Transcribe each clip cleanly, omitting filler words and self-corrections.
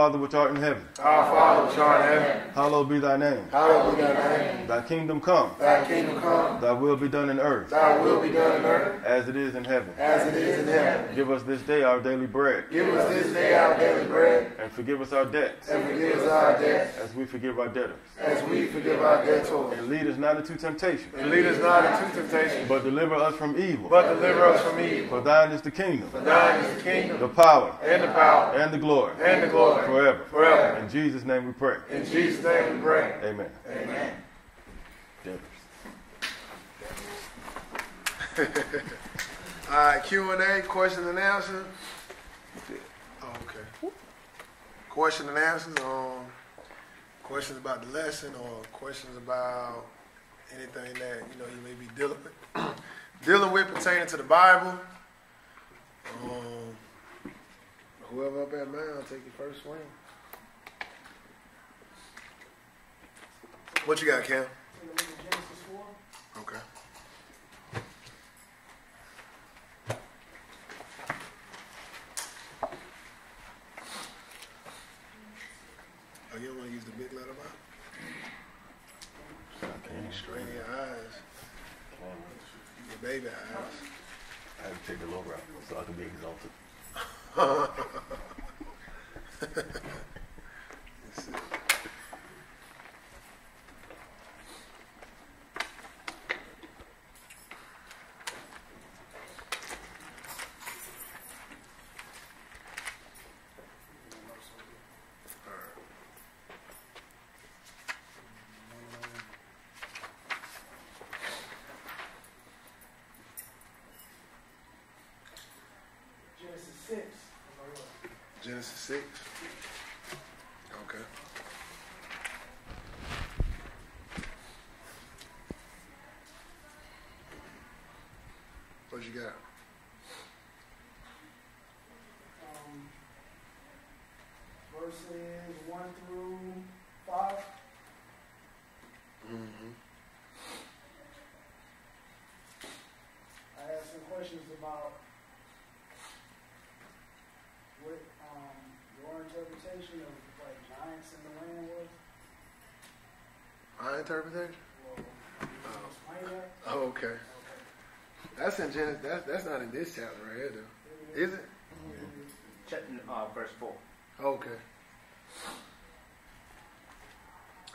Father which art in heaven. Our Father which art in heaven. Hallowed be thy name. Hallowed be thy name. Thy kingdom come. Thy kingdom come. Thy will be done in earth. Thy will be done in earth. As it is in heaven. As it is in heaven. Give us this day our daily bread. Give us this day our daily bread. And forgive us our debts. And forgive us our debts. As we forgive our debtors. As we forgive our debtors. And lead us not into temptation. And lead us not into temptation. But deliver us from evil. But deliver us from evil. For thine is the kingdom. For thine is the kingdom. The power. And the power. And the glory. And the glory. Forever. Forever. In Jesus' name we pray. In Jesus' name we pray. Amen. Amen. All right, Q&A, question and answer. Oh, okay. Question and answers on questions about the lesson or questions about anything that you may be dealing with pertaining to the Bible. Whoever up at mine, I'll take your first swing. What you got, Cam? Genesis 4. Okay. Oh, you don't want to use the big letter box? You strain your eyes. Your baby eyes. I have to take the low route so I can be exalted. Let's see. Genesis 6. Genesis 6. Okay. What you got? Verses 1 through 5. Mm-hmm. I have some questions about what your interpretation of like giants in the land was. My interpretation? Well, explain that. Oh, okay. That's in Genesis. That's not in this chapter right here, though. Is it? Verse 4. Okay.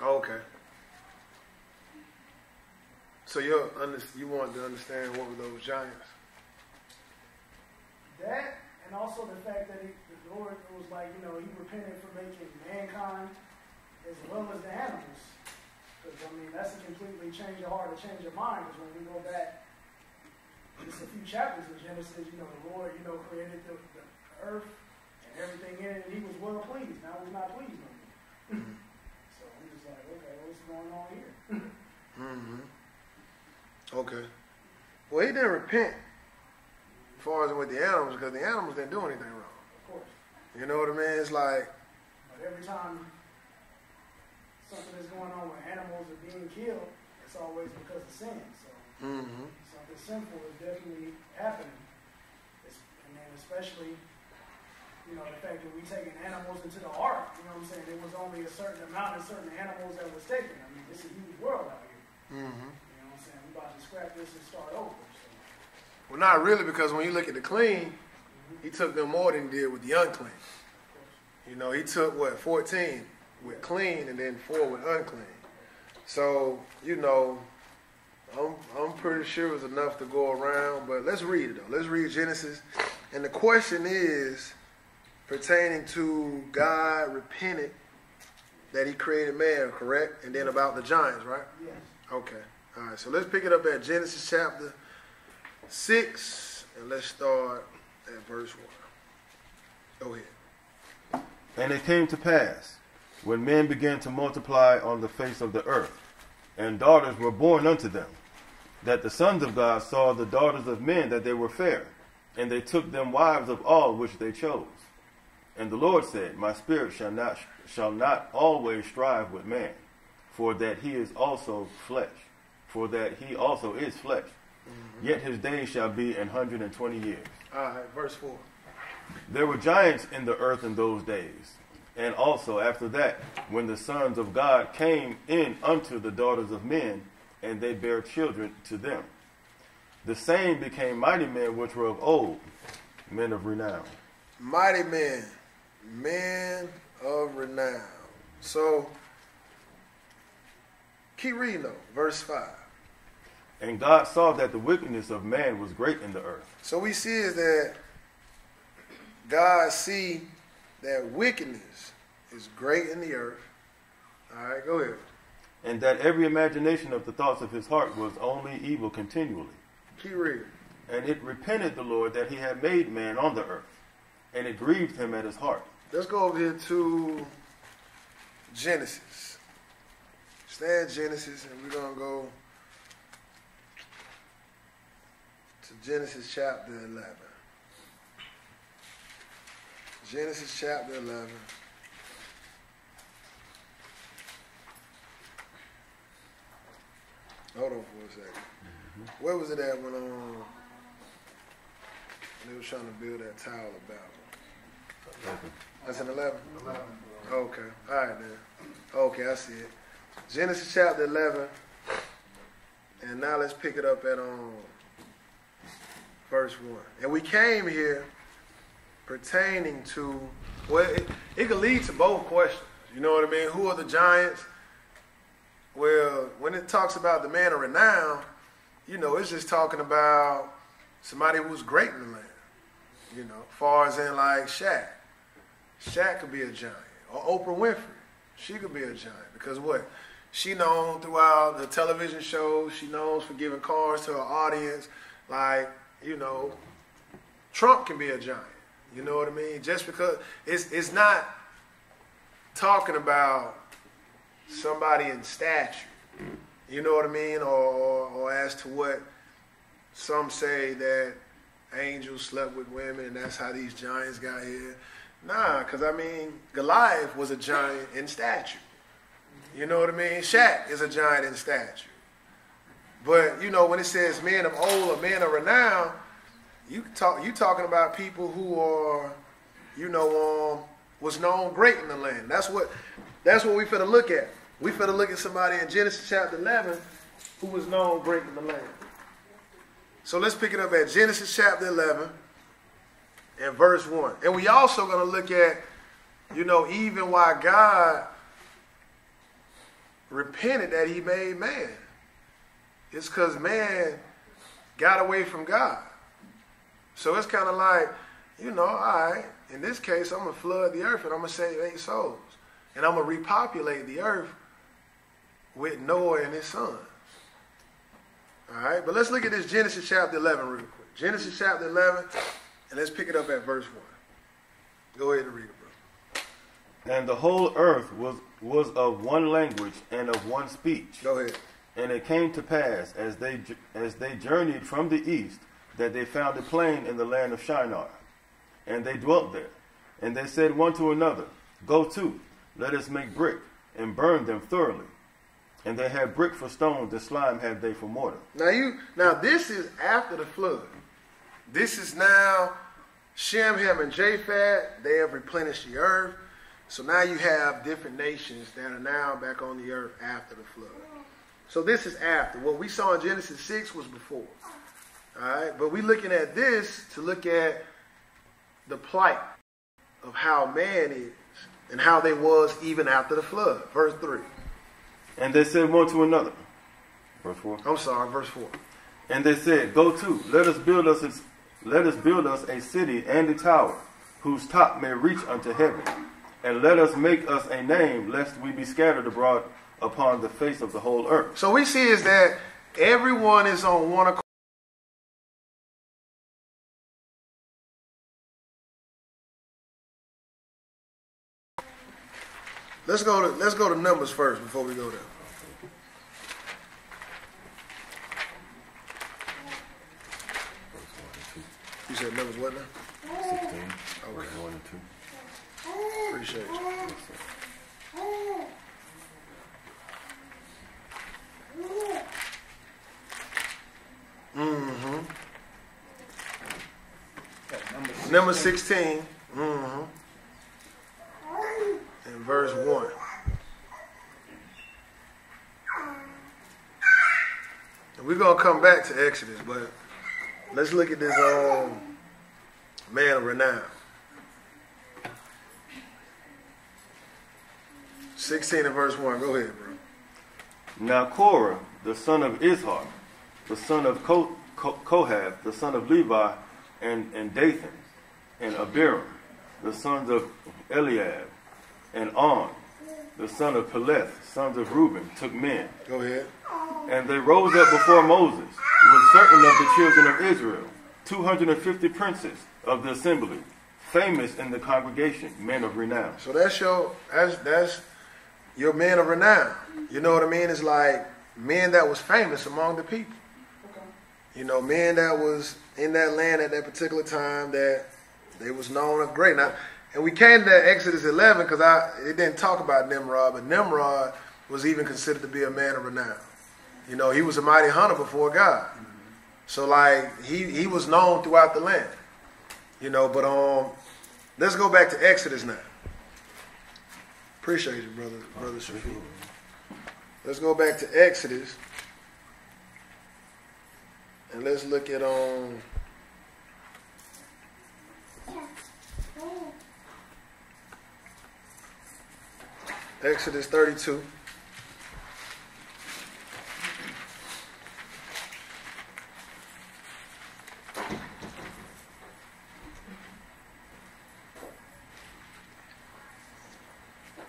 Okay. So you want to understand what were those giants? That, and also the fact that the Lord was like, he repented for making mankind as well as the animals. Because, that's a completely change of heart, a change of mind. Because when we go back, just a few chapters of Genesis, the Lord, created the earth and everything in it, and he was well pleased. Now he's not pleased no more. So I'm just like, okay, what's going on here? Mm-hmm. Okay. Well, he didn't repent as far as with the animals, because the animals didn't do anything wrong. Of course. You know what I mean? It's like... But every time something is going on where animals are being killed, it's always because of sin. So something sinful is definitely happening. And then especially, the fact that we taking animals into the ark, you know what I'm saying? There was only a certain amount of certain animals that was taken. It's a huge world out here. Mm-hmm. You know what I'm saying? We're about to scrap this and start over. So. Well, not really, because when you look at the clean, he took them more than he did with the unclean. He took, 14 with clean and then 4 with unclean. So, I'm pretty sure it was enough to go around, but let's read it, though. Let's read Genesis. And the question is pertaining to God repented that he created man, correct? And then about the giants, right? Yes. Okay. All right, so let's pick it up at Genesis chapter 6, and let's start at verse 1. Go ahead. And it came to pass, when men began to multiply on the face of the earth, and daughters were born unto them, that the sons of God saw the daughters of men that they were fair, and they took them wives of all which they chose. And the Lord said, My spirit shall not always strive with man, for that he is also flesh, for that he also is flesh. Yet his days shall be 120 years. All right, verse 4. There were giants in the earth in those days, And also after that, when the sons of God came in unto the daughters of men, and they bare children to them. The same became mighty men which were of old, men of renown. Mighty men, men of renown. So, keep reading though, verse 5. And God saw that the wickedness of man was great in the earth. So we see is that God see that wickedness is great in the earth. All right, go ahead. And that every imagination of the thoughts of his heart was only evil continually. Keep reading. And it repented the Lord that he had made man on the earth, and it grieved him at his heart. Let's go over here to Genesis. Stay at Genesis, and we're going to go to Genesis chapter 11. Genesis chapter 11. Hold on for a second. Mm-hmm. Where was it at when they were trying to build that Tower of Babel? 11. That's in 11? 11. Okay. All right, then. Okay, I see it. Genesis chapter 11. And now let's pick it up at verse 1. And we came here pertaining to, well, it could lead to both questions. You know what I mean? Who are the giants? Well, when it talks about the man of renown, you know, it's just talking about somebody who's great in the land. You know, far as in like Shaq. Shaq could be a giant. Or Oprah Winfrey. She could be a giant. Because what? She known throughout the television shows. She knows for giving cars to her audience. Like, you know, Trump can be a giant. You know what I mean? Just because it's not talking about somebody in stature. You know what I mean? Or as to what some say that angels slept with women and that's how these giants got here. Nah, because I mean, Goliath was a giant in stature. You know what I mean? Shaq is a giant in stature. But, you know, when it says men of old or men of renown, you talking about people who are, you know, was known great in the land. That's what we finna look at. We finna look at somebody in Genesis chapter 11 who was known great in the land. So let's pick it up at Genesis chapter 11 and verse 1. And we also gonna look at, you know, even why God repented that he made man. It's because man got away from God. So it's kind of like, you know, all right, in this case, I'm going to flood the earth and I'm going to save 8 souls. And I'm going to repopulate the earth with Noah and his sons. All right, but let's look at this Genesis chapter 11 real quick. Genesis chapter 11, and let's pick it up at verse 1. Go ahead and read it, bro. And the whole earth was of one language and of one speech. Go ahead. And it came to pass, as they journeyed from the east, that they found a plain in the land of Shinar. And they dwelt there. And they said one to another, Go to, let us make brick, and burn them thoroughly. And they had brick for stones, and slime had they for mortar. Now this is after the flood. This is now Shem, Ham, and Japheth. They have replenished the earth. So now you have different nations that are now back on the earth after the flood. So this is after. What we saw in Genesis 6 was before. All right, but we're looking at this to look at the plight of how man is and how they was even after the flood. Verse 3. And they said one to another. Verse 4. I'm sorry, verse 4. And they said, Go to, let us build us a city and a tower, whose top may reach unto heaven. And let us make us a name, lest we be scattered abroad upon the face of the whole earth. So we see is that everyone is on one accord. Let's go to Numbers first before we go there. You said Numbers what now? 16. Okay. 1 and 2. Appreciate you. Yes, sir. Mm-hmm. Number 16. Mm-hmm. and verse 1. And we're going to come back to Exodus, but let's look at this man of renown. 16 and verse 1. Go ahead, bro. Now Korah, the son of Izhar, the son of Kohath, the son of Levi, and Dathan, and Abiram, the sons of Eliab, and On, the son of Peleth, sons of Reuben, took men. Go ahead. And they rose up before Moses with certain of the children of Israel, 250 princes of the assembly, famous in the congregation, men of renown. So that's your men of renown. You know what I mean? It's like men that was famous among the people. Okay. You know, men that was in that land at that particular time that they was known of great. Now, and we came to Exodus 11 because it didn't talk about Nimrod, but Nimrod was even considered to be a man of renown. You know, he was a mighty hunter before God. So like he was known throughout the land. You know, but let's go back to Exodus now. Appreciate you, brother Shafiq. Let's go back to Exodus. And let's look at Exodus 32.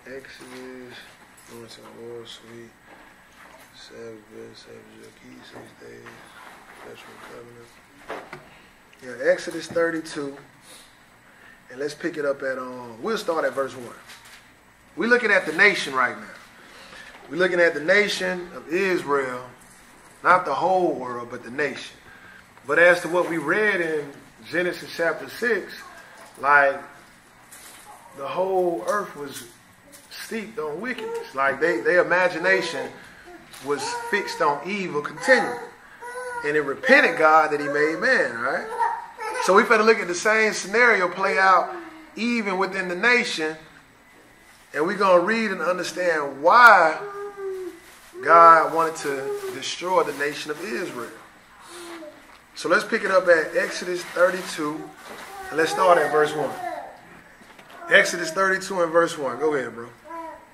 Exodus, going to the Lord, sweet, Sabbath, 6 days, special covenant. Yeah, Exodus 32, and let's pick it up at, we'll start at verse 1. We're looking at the nation right now. We're looking at the nation of Israel, not the whole world, but the nation. But as to what we read in Genesis chapter 6, like the whole earth was steeped on wickedness. Like their imagination was fixed on evil continually. And it repented God that he made man, right? So we better look at the same scenario play out even within the nation. And we're going to read and understand why God wanted to destroy the nation of Israel. So let's pick it up at Exodus 32. And let's start at verse 1. Exodus 32 and verse 1. Go ahead, bro.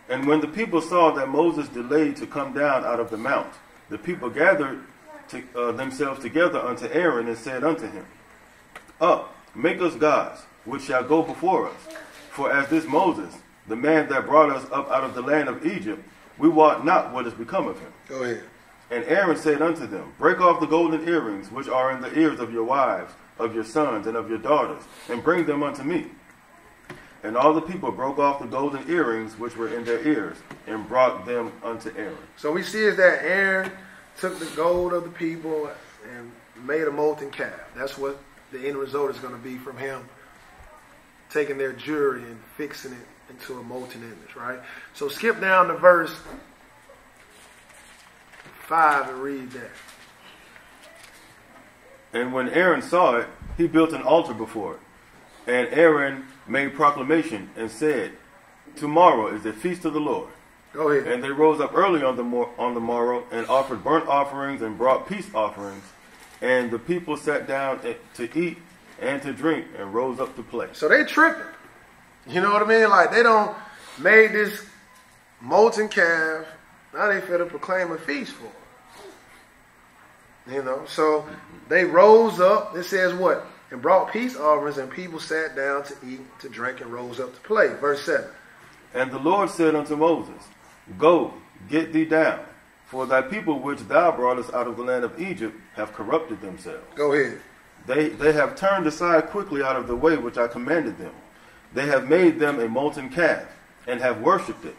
And when the people saw that Moses delayed to come down out of the mount, the people gathered themselves together unto Aaron and said unto him, Up, make us gods, which shall go before us. For as this Moses, the man that brought us up out of the land of Egypt, we wot not what is become of him. Go ahead. And Aaron said unto them, Break off the golden earrings which are in the ears of your wives, of your sons, and of your daughters, and bring them unto me. And all the people broke off the golden earrings which were in their ears, and brought them unto Aaron. So we see is that Aaron took the gold of the people and made a molten calf. That's what the end result is going to be from him taking their jewelry and fixing it into a molten image, right? So skip down to verse 5 and read that. And when Aaron saw it, he built an altar before it. And Aaron made proclamation and said, Tomorrow is the feast of the Lord. Go ahead. And they rose up early on the morrow and offered burnt offerings and brought peace offerings. And the people sat down to eat and to drink and rose up to play. So they tripping. You know what I mean? Like they don't made this molten calf. Now they feel to proclaim a feast for it. You know, so they rose up. It says what? And brought peace offerings, and people sat down to eat, to drink, and rose up to play. Verse 7. And the Lord said unto Moses, Go, get thee down, for thy people which thou broughtest out of the land of Egypt have corrupted themselves. Go ahead. They have turned aside quickly out of the way which I commanded them. They have made them a molten calf, and have worshipped it,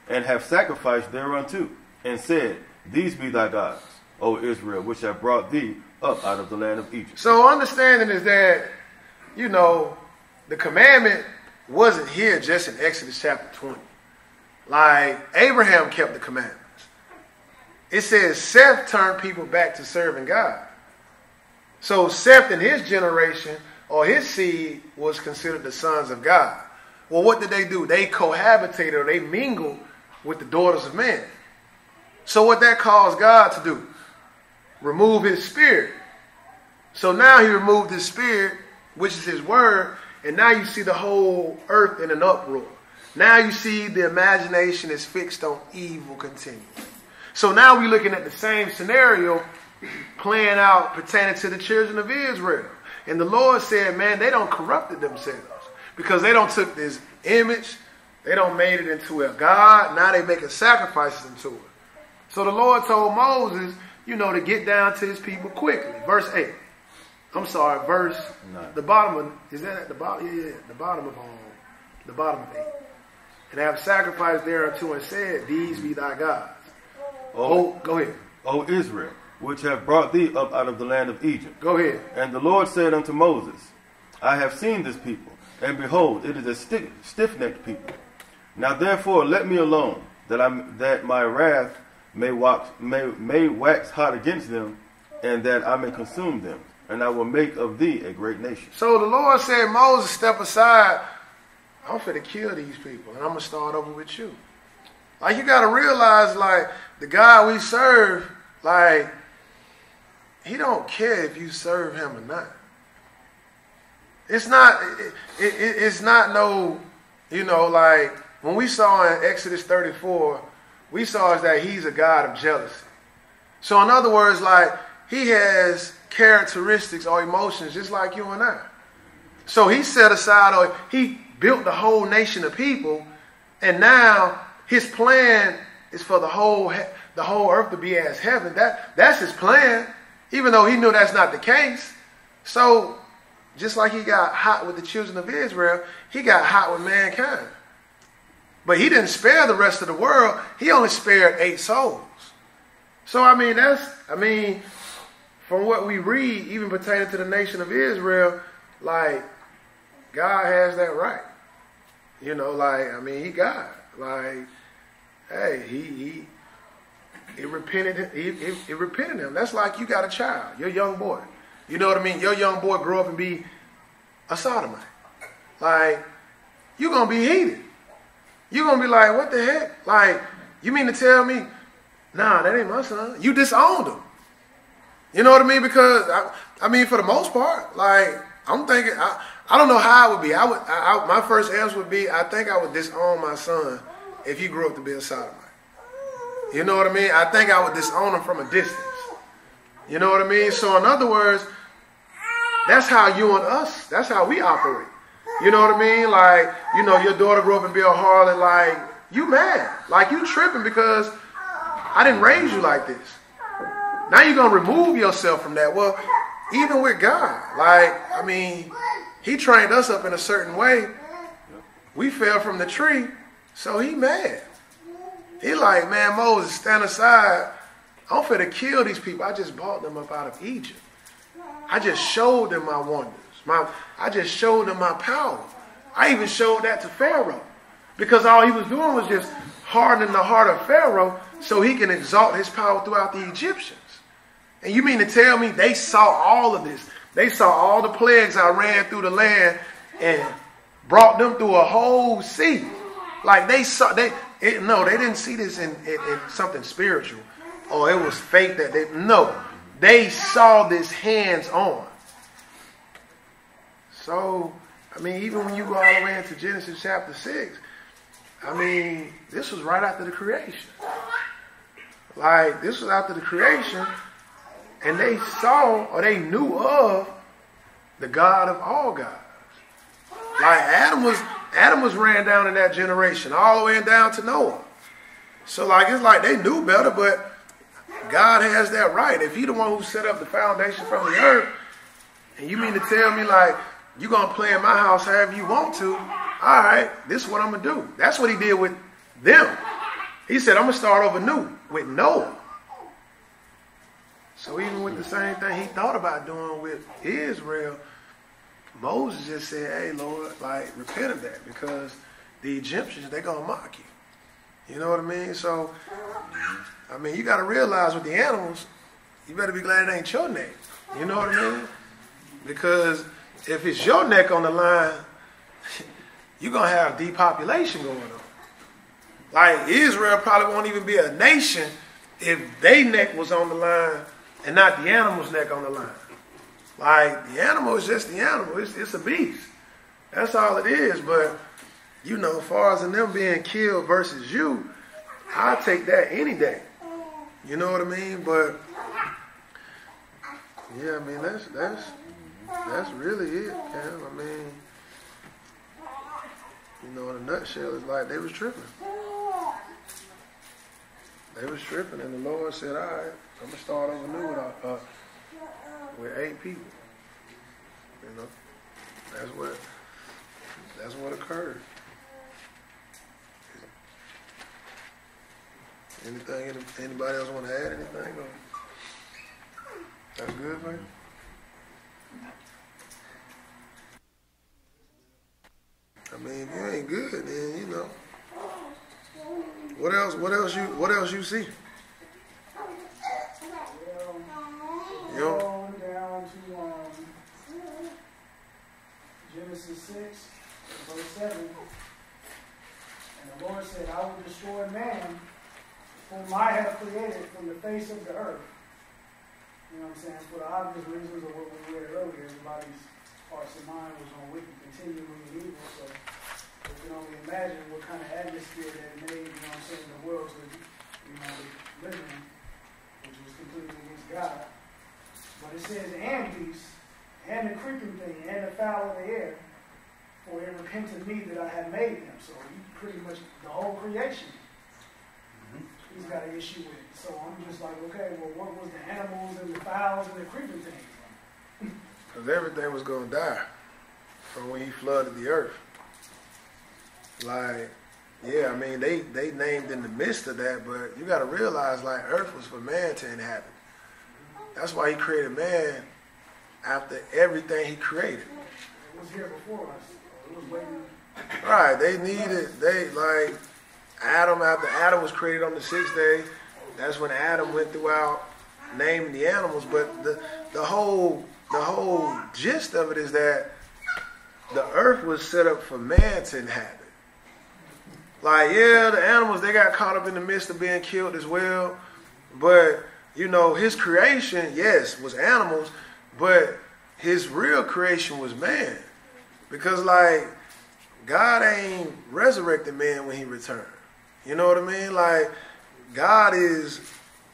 and have sacrificed thereunto, and said, These be thy gods, O Israel, which have brought thee up out of the land of Egypt. So understanding is that, you know, the commandment wasn't here just in Exodus chapter 20. Like Abraham kept the commandments. It says Seth turned people back to serving God. So Seth and his generation or his seed was considered the sons of God. Well, what did they do? They cohabitated, or they mingled with the daughters of men. So what that caused God to do? Remove his spirit. So now he removed his spirit, which is his word, and now you see the whole earth in an uproar. Now you see the imagination is fixed on evil continually. So now we're looking at the same scenario playing out pertaining to the children of Israel. And the Lord said, man, they don't corrupted themselves because they don't took this image, they don't made it into a god. Now they making sacrifices into it. So the Lord told Moses, to get down to his people quickly. Verse 8. I'm sorry, verse 9. The bottom of, is that at the bottom? Yeah, the bottom of 8. And have sacrificed thereunto and said, these be thy gods. Go ahead. O Israel, which have brought thee up out of the land of Egypt. Go ahead. And the Lord said unto Moses, I have seen this people, and behold, it is a stiff-necked people. Now therefore let me alone, that my wrath may wax hot against them, and that I may consume them, and I will make of thee a great nation. So the Lord said, Moses, step aside. I'm finna kill these people, and I'm going to start over with you. Like, you got to realize, like, the God we serve, like, he don't care if you serve him or not. It's not, it's not no, like, when we saw in Exodus 34, we saw is that he's a God of jealousy. So in other words, like, he has characteristics or emotions just like you and I. So he set aside, or he built the whole nation of people, and now his plan is for the whole earth to be as heaven. That's his plan, even though he knew that's not the case. So just like he got hot with the children of Israel, he got hot with mankind. But he didn't spare the rest of the world. He only spared 8 souls. So from what we read, even pertaining to the nation of Israel, like, God has that right. He God. Like, hey, he repented him. That's like you got a child, your young boy. You know what I mean? Your young boy grow up and be a sodomite. Like, you're going to be heated. You're going to be like, what the heck? Like, you mean to tell me, nah, that ain't my son. You disowned him. You know what I mean? Because, for the most part, like, I'm thinking, I don't know how it would be. My first answer would be, I think I would disown my son if he grew up to be a sodomite. You know what I mean? I think I would disown him from a distance. You know what I mean? So in other words, that's how you and us, that's how we operate. You know what I mean? Like, your daughter grew up and be a harlot, like, you mad. Like, you tripping because I didn't raise you like this. Now you're going to remove yourself from that. Well, even with God, like, he trained us up in a certain way. We fell from the tree, so he mad. He like, man, Moses, stand aside. I'm finna kill these people. I just brought them up out of Egypt. I just showed them my wonders. I just showed them my power. I even showed that to Pharaoh. Because all he was doing was just hardening the heart of Pharaoh so he can exalt his power throughout the Egyptians. And you mean to tell me they saw all of this? They saw all the plagues I ran through the land and brought them through a whole sea. Like they didn't see this in something spiritual. Or it was fake that they saw this hands on. So, even when you go all the way into Genesis chapter 6, this was right after the creation. Like, this was after the creation, and they saw or they knew of the God of all gods. Like Adam was ran down in that generation, all the way down to Noah. So it's like they knew better, but God has that right. If He's the one who set up the foundation from the earth, and you mean to tell me like you're gonna play in my house however you want to, all right, this is what I'm gonna do. That's what He did with them. He said, I'm gonna start over new with Noah. So even with the same thing He thought about doing with Israel, Moses just said, hey, Lord, repent of that, because the Egyptians, they're going to mock you. You know what I mean? So, you got to realize with the animals, you better be glad it ain't your neck. You know what I mean? Because if it's your neck on the line, you're going to have depopulation going on. Like, Israel probably won't even be a nation if their neck was on the line and not the animal's neck on the line. Like, the animal is just the animal. It's a beast. That's all it is. But, you know, as far as in them being killed versus you, I'll take that any day. You know what I mean? But, yeah, I mean, that's really it, Cam. I mean, you know, in a nutshell, it's like they was tripping. They was tripping, and the Lord said, all right, I'm going to start over new with 8 people. You know, that's what occurred. Anything, anybody else want to add anything? That's good, man. I mean, if you ain't good, then you know. What else you see? You know, going down to Genesis 6, verse 7. And the Lord said, I will destroy man whom I have created from the face of the earth. You know what I'm saying? For the obvious reasons of what we read earlier, everybody's hearts and mind was on wicked, continuing in evil. So you can only imagine what kind of atmosphere that made, you know what I'm saying, the world to, live in, which was completely against God. But it says, and beasts, and the creeping thing, and the fowl of the air, for it repents of me that I have made them. So he pretty much, the whole creation, he's got an issue with it. So I'm just like, okay, well, what was the animals and the fowls and the creeping things? Because everything was going to die from when he flooded the earth. Like, yeah, I mean, they named in the midst of that, but you got to realize, like, earth was for man to inhabit. That's why he created man after everything he created. It was here before us. It was waiting. Right, like, Adam, after Adam was created on the 6th day, that's when Adam went throughout naming the animals. But the whole gist of it is that the earth was set up for man to inhabit. Like, yeah, the animals, they got caught up in the midst of being killed as well. But, you know, his creation, yes, was animals, but his real creation was man. Because, like, God ain't resurrected man when he returned. You know what I mean? Like, God is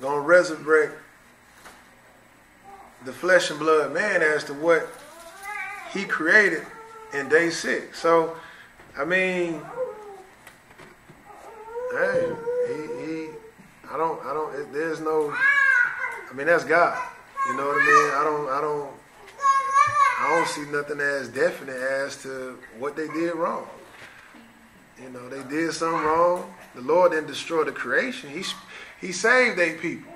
going to resurrect the flesh and blood man as to what he created in day 6. So, I mean, hey, there's no, I mean, that's God. You know what I mean? I don't see nothing as definite as to what they did wrong. You know, they did something wrong. The Lord didn't destroy the creation. He saved 8 people.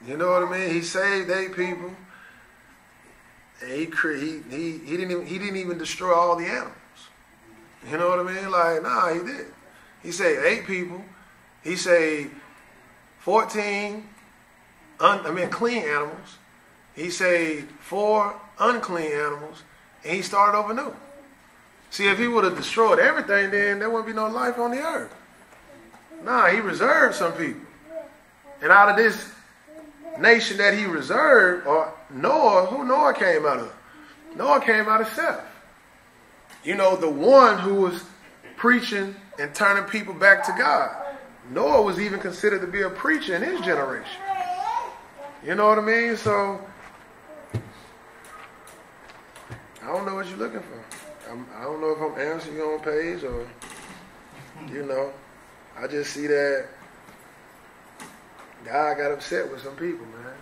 You know what I mean? He saved 8 people. And he didn't even destroy all the animals. You know what I mean? Like, nah, he did. He saved 8 people. He saved 14 clean animals. He saved 4 unclean animals. And he started over new. See, if he would have destroyed everything, then there wouldn't be no life on the earth. Nah, he reserved some people. And out of this nation that he reserved, or Noah, who Noah came out of? Noah came out of Seth. You know, the one who was preaching and turning people back to God. Noah was even considered to be a preacher in his generation. You know what I mean? So, I don't know what you're looking for. I don't know if I'm answering you on page or, you know, I just see that God got upset with some people, man.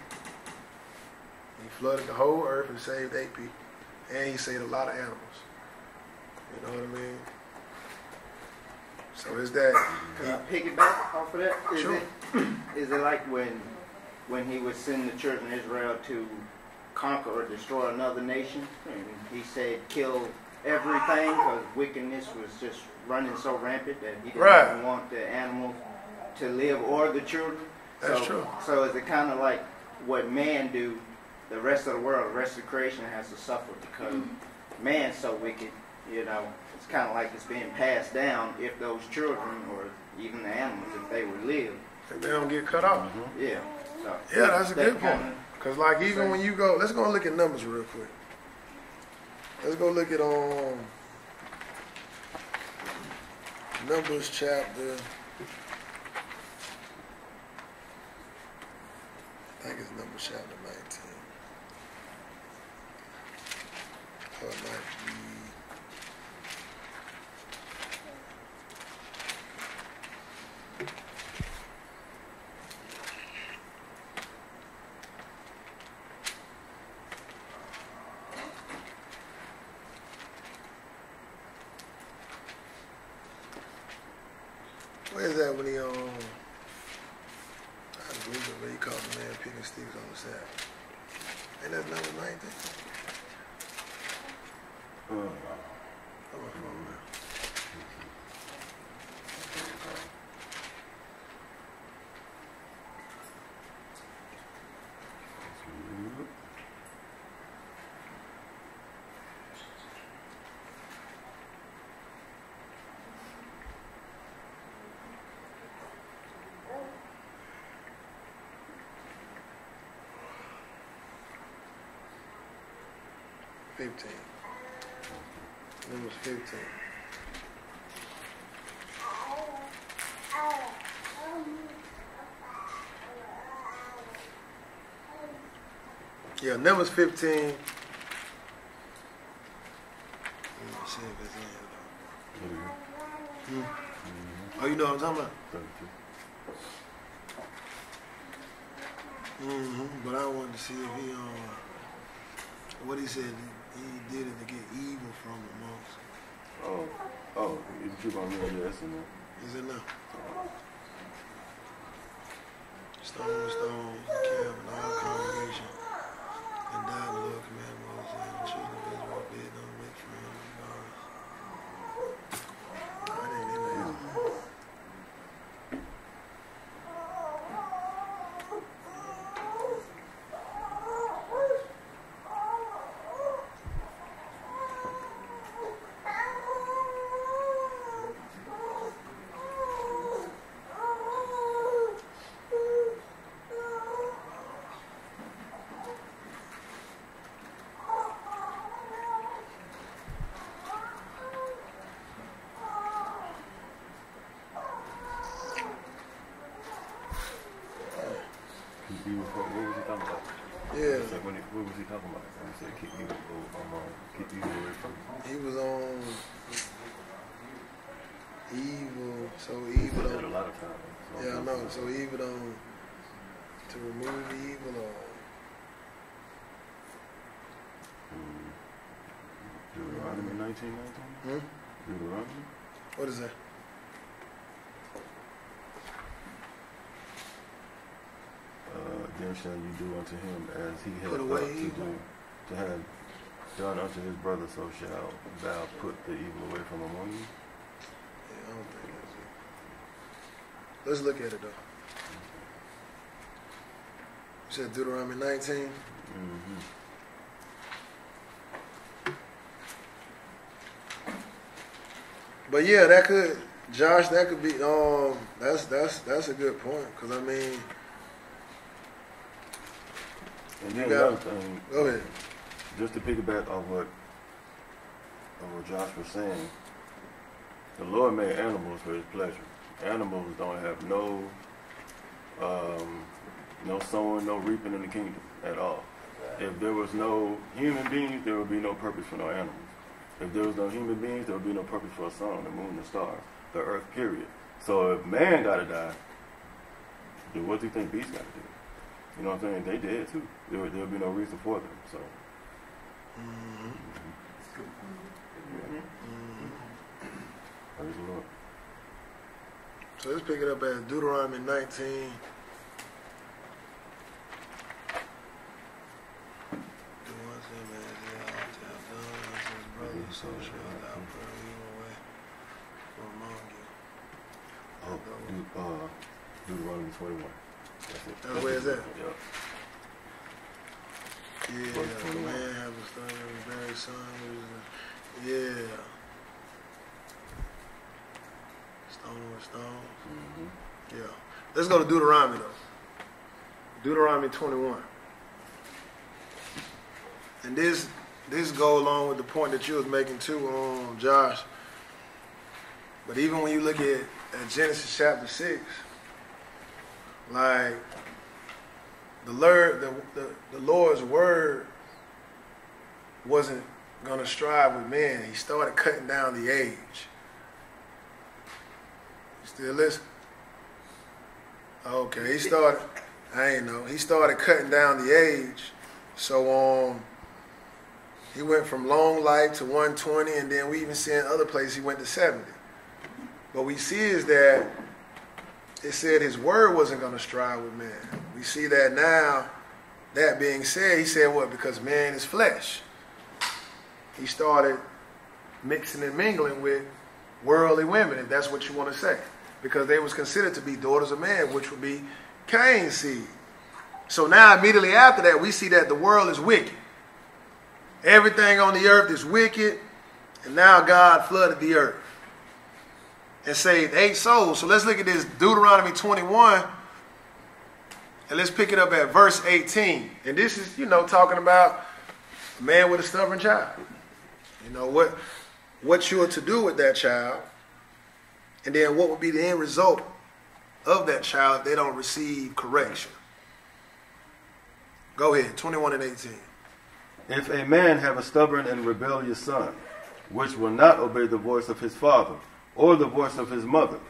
He flooded the whole earth and saved 8 people. And he saved a lot of animals. You know what I mean? So is that... Can I piggyback off of that? Sure. Is it like when he was sending the children of Israel to conquer or destroy another nation? And he said kill everything because wickedness was just running so rampant that he didn't even want the animals to live or the children. That's true. So is it kind of like what man do, the rest of the world, the rest of the creation has to suffer because man's so wicked You know, it's kind of like it's being passed down if those children or even the animals, if they would live. If they don't get cut off. Yeah. So Yeah, that's a that good point. Because, like, even when you go, let's go look at numbers real quick. Let's go look at Numbers chapter. I think it's Numbers chapter 19. Or it might be. Where's that when he I believe it when he called the man picking sticks on the Sabbath. Ain't that number 19? I'm on phone now. Numbers 15. Yeah, Numbers 15. Let me see if it's in here though. Oh, you know what I'm talking about? But I wanted to see if he what he said he did it to get evil from amongst. Oh, you keep on reading this and Is it now? Stone to stone, camp, and all congregation. And died the Lord commanded Moses and the children of Israel bid them make for him I didn't even know. What was he talking about? Yeah. What was he talking about? He said keep evil away from you. He was on evil, so evil He said that a don't, lot of times. So yeah, I know, so evil don't, to remove the evil or, Deuteronomy 19:19? Deuteronomy? what is that? Then shall you do unto him as he had Put thought away to evil. do, to have done unto his brother, so shall thou put the evil away from among you. Yeah, I don't think that's it. Let's look at it though. You said Deuteronomy 19? But yeah, that could, Josh, that could be, that's a good point, because I mean, And then You got- another thing, go ahead. just to piggyback off what Josh was saying, the Lord made animals for his pleasure. Animals don't have no sowing, no reaping in the kingdom at all. If there was no human beings, there would be no purpose for no animals. If there was no human beings, there would be no purpose for a sun, the moon, the stars, the earth, period. So if man gotta die, then what do you think beasts gotta do? You know what I'm saying? They dead too. There would be no reason for them. So praise the Lord. So let's pick it up at Deuteronomy 19. So shall thou put evil away from among you. Deuteronomy 21. That's it. That's where it's at? Yeah. Yeah, Verse the 21. man have a son, very son. Yeah. let's go to Deuteronomy though. Deuteronomy 21. And this go along with the point that you was making too, Josh. But even when you look at Genesis chapter 6, like the Lord's word wasn't gonna strive with men. He started cutting down the age. You still listen? Okay, he started cutting down the age. So he went from long life to 120, and then we even see in other places he went to 70. What we see is that it said his word wasn't going to strive with man. We see that now. That being said, he said what? Because man is flesh. He started mixing and mingling with worldly women, if that's what you want to say. Because they was considered to be daughters of man, which would be Cain's seed. So now immediately after that, we see that the world is wicked. Everything on the earth is wicked. And now God flooded the earth and saved 8 souls. So let's look at this Deuteronomy 21. And let's pick it up at verse 18. And this is, talking about a man with a stubborn child. What you are to do with that child. And then what would be the end result of that child if they don't receive correction. Go ahead, 21 and 18. If a man have a stubborn and rebellious son, which will not obey the voice of his father, or the voice of his mother,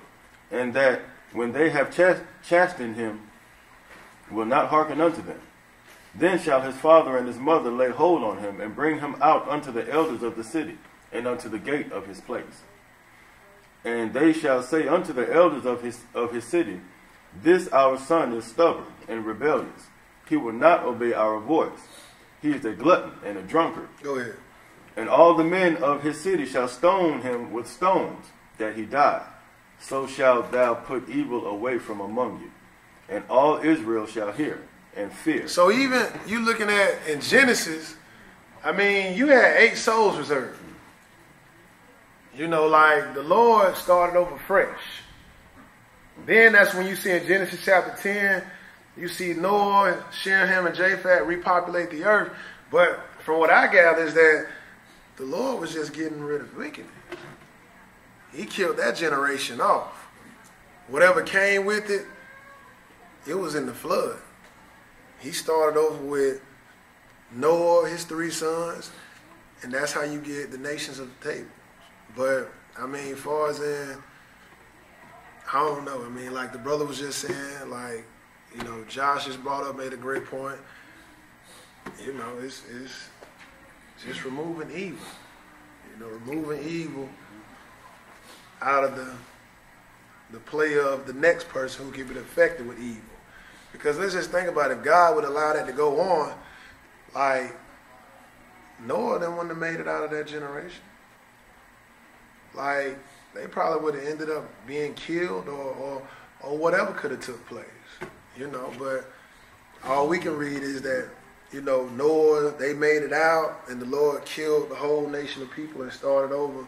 and that when they have chastened him, will not hearken unto them, then shall his father and his mother lay hold on him, and bring him out unto the elders of the city, and unto the gate of his place. And they shall say unto the elders of his city, This our son is stubborn and rebellious. He will not obey our voice. He is a glutton and a drunkard. Go ahead. And all the men of his city shall stone him with stones, that he die. So shalt thou put evil away from among you. And all Israel shall hear and fear. So even you looking at in Genesis, you had 8 souls reserved. Like the Lord started over fresh. Then that's when you see in Genesis chapter 10, you see Noah, Shem, and Japheth repopulate the earth. But from what I gather is that the Lord was just getting rid of wickedness. He killed that generation off. Whatever came with it, it was in the flood. He started over with Noah, his 3 sons, and that's how you get the nations of the table. But, as far as in, I don't know. Like the brother was just saying, like, Josh just brought up, made a great point. It's just removing evil. Removing evil out of the play of the next person who can be affected with evil. Because let's just think about it. If God would allow that to go on, like Noah then wouldn't have made it out of that generation. Like they probably would have ended up being killed or whatever could have took place. But all we can read is that, Noah, they made it out and the Lord killed the whole nation of people and started over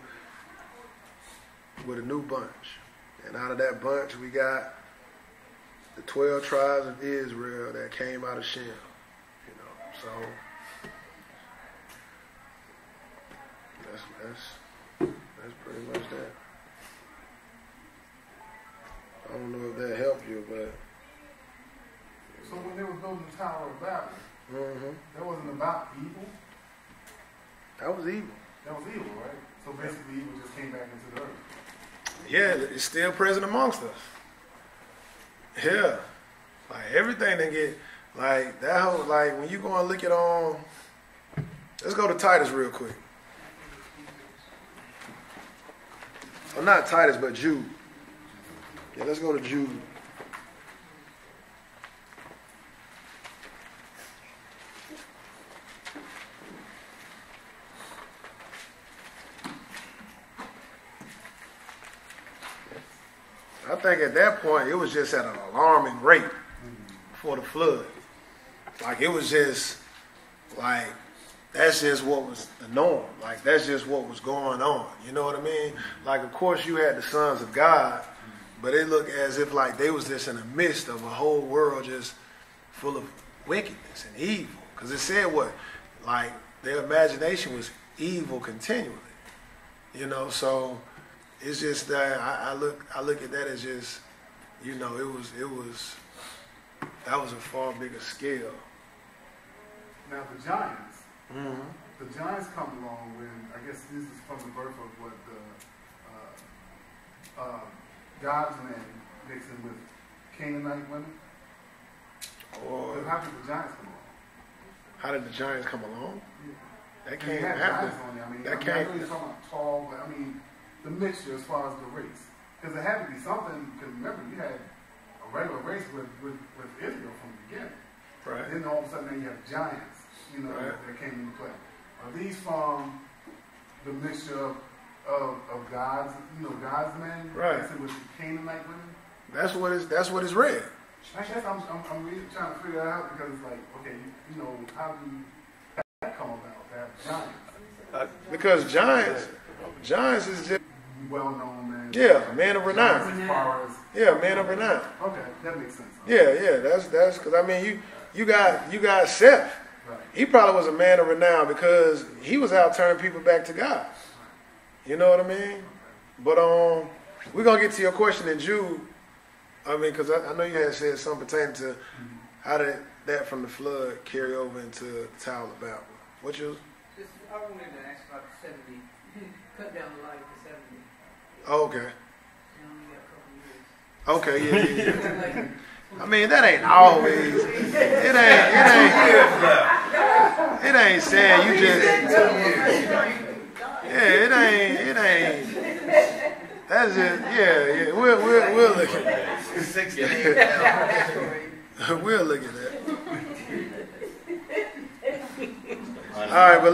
with a new bunch. And out of that bunch, we got the 12 tribes of Israel that came out of Shem. So that's pretty much that. I don't know if that helped you, but. So when they were building the Tower of Babel, that wasn't about evil? That was evil. That was evil, right? So basically evil just came back into the earth. Yeah, it's still present amongst us. Yeah. Like everything they get, like that whole, like when you go and look at let's go to Titus real quick. Well, not Titus, but Jude. Yeah, let's go to Jude. I think at that point it was just at an alarming rate for the flood. Like it was just like that's just what was the norm. Like that's just what was going on. You know what I mean? Like of course you had the sons of God, But it looked as if like they was just in the midst of a whole world just full of wickedness and evil. Because it said what? Like their imagination was evil continually. You know, so it's just that I look at that as just, you know, that was a far bigger scale. Now the giants. Mm-hmm. The giants come along when, I guess this is from the birth of what God's man mixing with Canaanite women. Or But how did the giants come along? how did the giants come along? Yeah. That You can't had happen. giants on there. I mean, That I know can't. you're talking about tall, but I mean, the mixture as far as the race. Because it had to be something, because remember, you had a regular race with Israel from the beginning. Right. Then all of a sudden, then you have giants, you know, Right. that came into play. Are these from the mixture of God's, you know, God's men, Right. mixing with the Canaanite women? That's what it's read. I guess I'm really trying to figure that out because it's like, okay, you know, how do that come about? That giants, Because giants is just well-known men. man of renown. As far as Man of renown. okay, that makes sense. That's because I mean you got Seth. Right. He probably was a man of renown because he was out turning people back to God. You know what I mean? But we're gonna get to your question in Jude. I mean, because I know you had said something pertaining to how did that from the flood carry over into the Tower of Babel. What you? Just, I wanted to ask about the 70. Cut down the life to 70. Oh, okay. You only got a couple years. Okay, yeah. I mean, that ain't always. It ain't saying you just. Yeah, it ain't. That's just yeah. We'll look at that. 60. We'll look at that. All right, but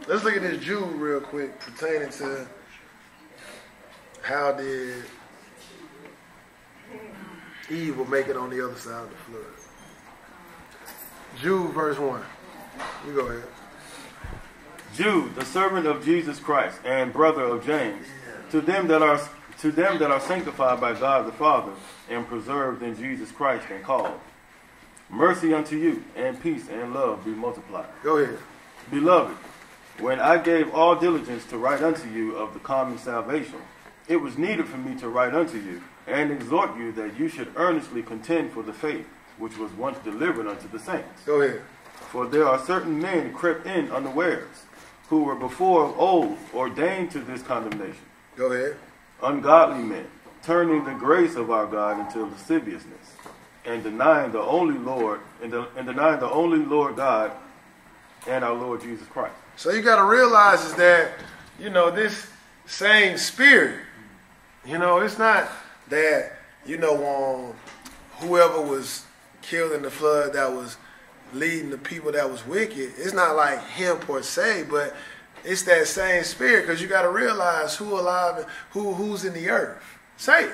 let's look at this Jude real quick pertaining to how did Eve will make it on the other side of the flood. Jude verse 1. You go ahead. Jude, the servant of Jesus Christ and brother of James, to them that are sanctified by God the Father and preserved in Jesus Christ and called. Mercy unto you, and peace and love be multiplied. Go ahead. Beloved, when I gave all diligence to write unto you of the common salvation, it was needed for me to write unto you, and exhort you that you should earnestly contend for the faith which was once delivered unto the saints. Go ahead. For there are certain men crept in unawares, who were before of old ordained to this condemnation. Go ahead. Ungodly men, turning the grace of our God into lasciviousness, and denying the only Lord, and denying the only Lord God and our Lord Jesus Christ. So you got to realize is that, you know, this same spirit, you know, it's not that, you know, whoever was killed in the flood that was leading the people that was wicked, it's not like him per se, but it's that same spirit, because you got to realize who alive and who's in the earth. Satan.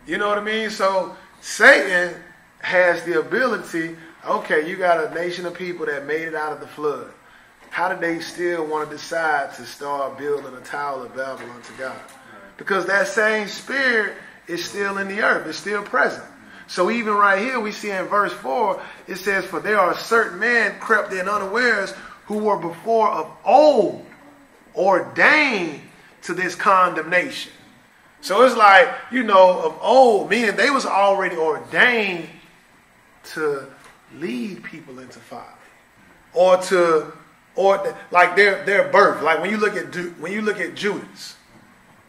You know what I mean? So Satan has the ability, okay, you got a nation of people that made it out of the flood. How do they still want to decide to start building a Tower of Babel unto God? Because that same spirit is still in the earth. It's still present. So even right here, we see in verse 4, it says, for there are certain men crept in unawares who were before of old ordained to this condemnation. So it's like, you know, of old, meaning they was already ordained to lead people into folly. Or like their birth. Like when you look at Judas.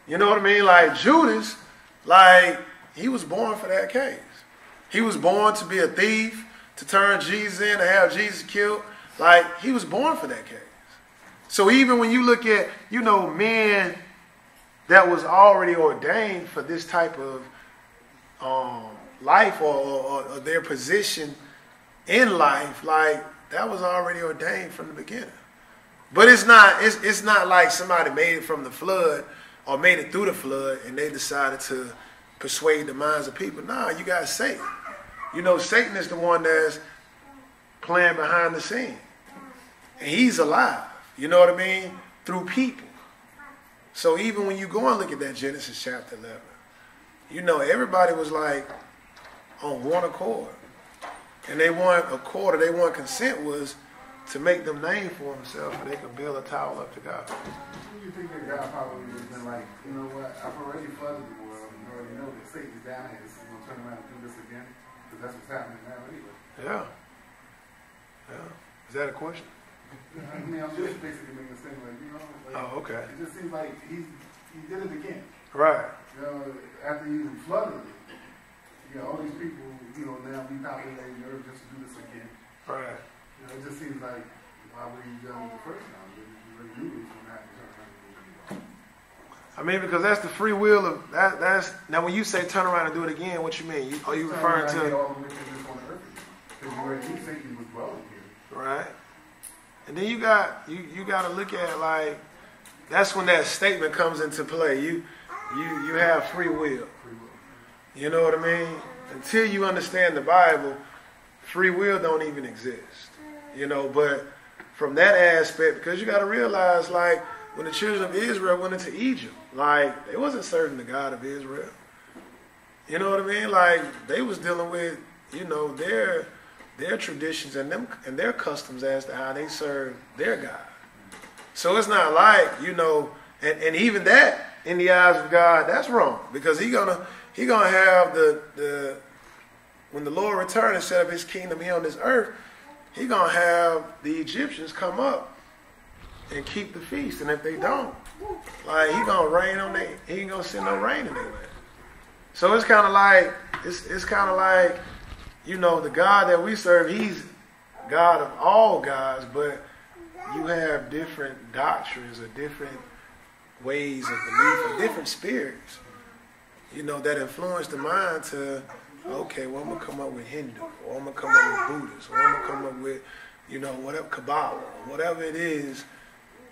You know what I mean? Like Judas, like he was born for that case. He was born to be a thief, to turn Jesus in, to have Jesus killed. Like he was born for that case. So even when you look at, you know, men that was already ordained for this type of life or their position in life, like that was already ordained from the beginning. But it's not like somebody made it from the flood or made it through the flood and they decided to persuade the minds of people. Nah, you got Satan. You know, Satan is the one that's playing behind the scene. And he's alive. You know what I mean? Through people. So even when you go and look at that Genesis chapter 11, you know, everybody was like on one accord. And they want accord, or they want consent was to make them name for themselves so they could build a tower up to God. You think that God probably would have been like, you know what, I've already flooded the world, and you already know that Satan's down here, so I'm going to turn around and do this again, because that's what's happening now anyway. Yeah. Yeah. Is that a question? I mean, I'm just basically making a statement, like, you know, like, Oh, okay. it just seems like he did it again. Right. You know, after he flooded it, you know, all these people, you know, now repopulating the earth just to do this again. Right. You know, it just seems like, why were you done the first time? You already knew it was going to happen. I mean, because that's the free will of that. That's now when you say turn around and do it again, what you mean? Are you referring to? All the wickedness on the earth because you already knew Satan was dwelling here. Right. And then you got to look at like that's when that statement comes into play. You have free will. You know what I mean? Until you understand the Bible, free will don't even exist. You know, but from that aspect, because you got to realize, like, when the children of Israel went into Egypt, like, they wasn't serving the God of Israel. You know what I mean? Like, they was dealing with, you know, their traditions and their customs as to how they serve their God. So it's not like, you know, and even that, in the eyes of God, that's wrong. Because he gonna have the when the Lord returns and set up his kingdom here on this earth, he gonna have the Egyptians come up and keep the feast. And if they don't, like, he gonna rain on they, he ain't gonna send no rain in their land. So it's kind of like, it's kind of like, you know, the God that we serve, he's God of all gods, but you have different doctrines or different ways of belief or different spirits, you know, that influence the mind to, okay, well, I'm going to come up with Hindu, or I'm going to come up with Buddhist, or I'm going to come up with, you know, whatever, Kabbalah, whatever it is,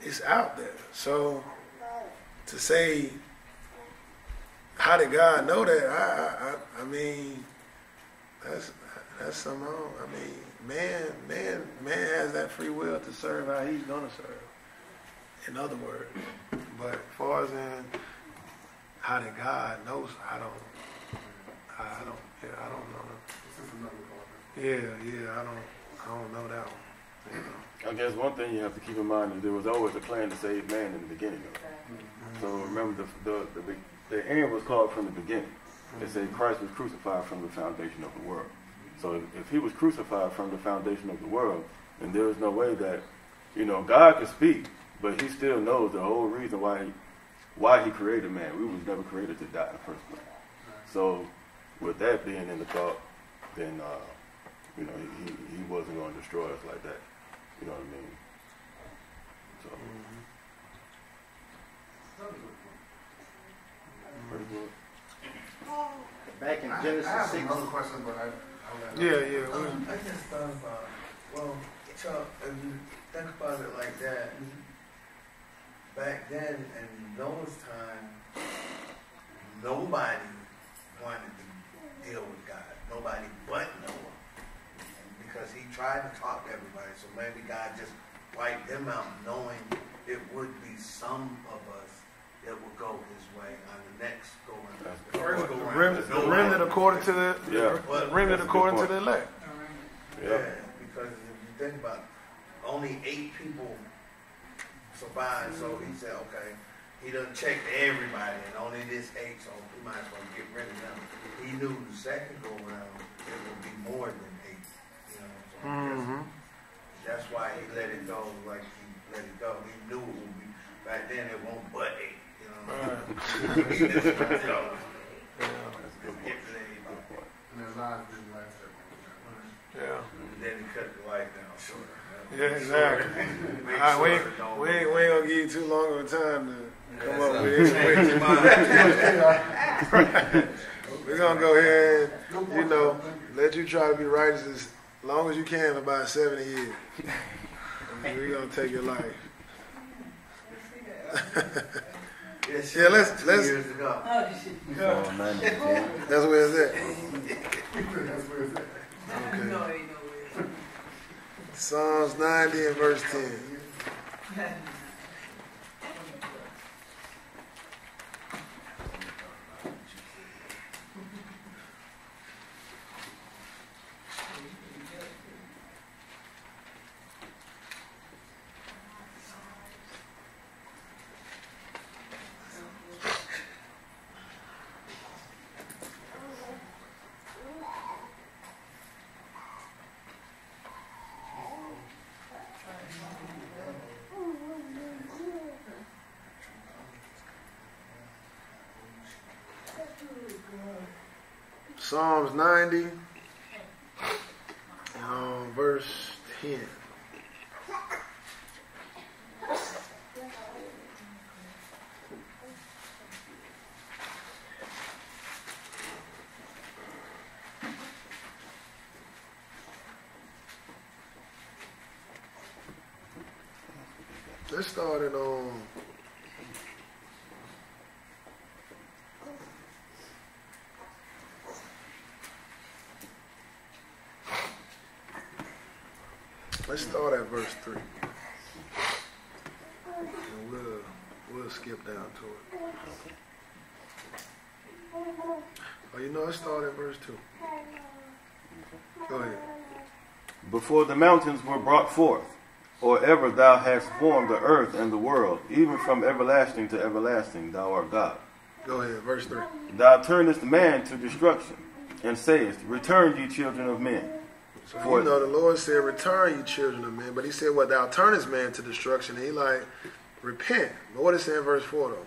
it's out there. So to say, how did God know that? I mean, that's some. I mean, man has that free will to serve how he's gonna serve. In other words, but as far as in how did God knows, I don't know. Yeah, I don't know that one. You know. I guess one thing you have to keep in mind is there was always a plan to save man in the beginning of it. So remember, the end was called from the beginning. They say Christ was crucified from the foundation of the world. So if he was crucified from the foundation of the world, then there is no way that, you know, God could speak, but he still knows the whole reason why he created man. We was never created to die in the first place. So with that being in the thought, then, you know, he wasn't going to destroy us like that. You know what I mean? So. Pretty good. Back in I Genesis have 6. another question, but I'll let Yeah. I just thought about, well, Chuck, if you think about it like that, back then in Noah's time, nobody wanted to deal with God. Nobody but Noah. Because he tried to talk to everybody, so maybe God just wiped them out, knowing it would be some of us that would go his way on the next go around. The first go around. The remnant according to the remnant according to the elect. Yeah, because if you think about it, only 8 people survived, so he said, okay, he done checked everybody, and only this 8, so we might as well get rid of them. He knew the second go around it would be more than 8. You know, so that's why he let it go like he let it go. He knew it would be back then. It won't but 8. You know, he just let it go. Get to the 8. And their lives didn't last that long. Yeah. And then he cut the light down shorter. Yeah, exactly. We ain't gonna give you too long of a time to come up with it. We're gonna go ahead and, you know, let you try to be righteous as long as you can for about 70 years. And we're gonna take your life. Yeah, let's. Years ago. Psalm 90. That's where it's at. That's where it's at. Okay. No, ain't no way. Psalms 90 and verse 10. Psalms 90, verse 10. Let's start it on. Let's start at verse 3. And we'll skip down to it. Oh, let's start at verse 2. Go ahead. Before the mountains were brought forth, or ever thou hast formed the earth and the world, even from everlasting to everlasting, thou art God. Go ahead, verse 3. Thou turnest man to destruction, and sayest, Return, ye children of men. So the Lord said, return, you children of men. But he said, well, thou turnest man to destruction. And he repent. But what is it in verse 4 though?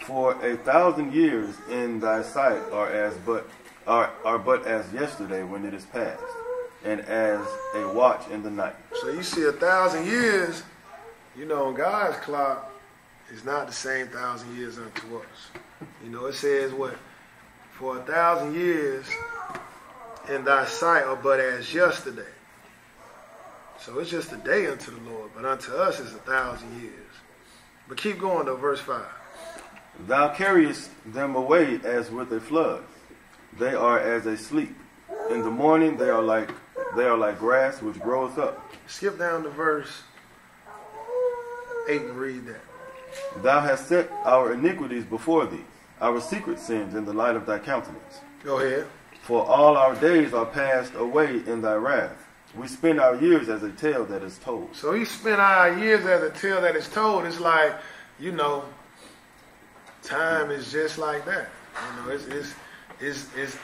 For 1,000 years in thy sight are but as yesterday when it is past, and as a watch in the night. So you see 1,000 years, on God's clock is not the same 1,000 years unto us. It says what? For 1,000 years in thy sight are but as yesterday. So it's just a day unto the Lord, but unto us it's 1,000 years. But keep going though, verse 5. Thou carriest them away as with a flood. They are as a sleep. In the morning they are like grass which groweth up. Skip down to verse 8 and read that. Thou hast set our iniquities before thee, our secret sins in the light of thy countenance. Go ahead. For all our days are passed away in thy wrath. We spend our years as a tale that is told. So he spent our years as a tale that is told. It's like, time is just like that. It's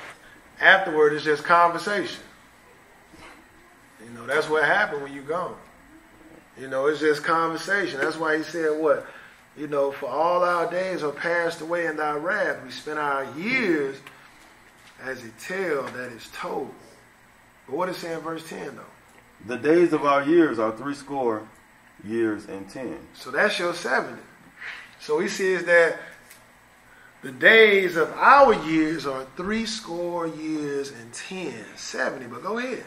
afterward, it's just conversation. That's what happened when you gone. It's just conversation. That's why he said what? For all our days are passed away in thy wrath. We spend our years as a tale that is told. But what is it in verse 10 though? The days of our years are 60 years and 10. So that's your 70. So he says that the days of our years are 60 years and 10, 70. But go ahead.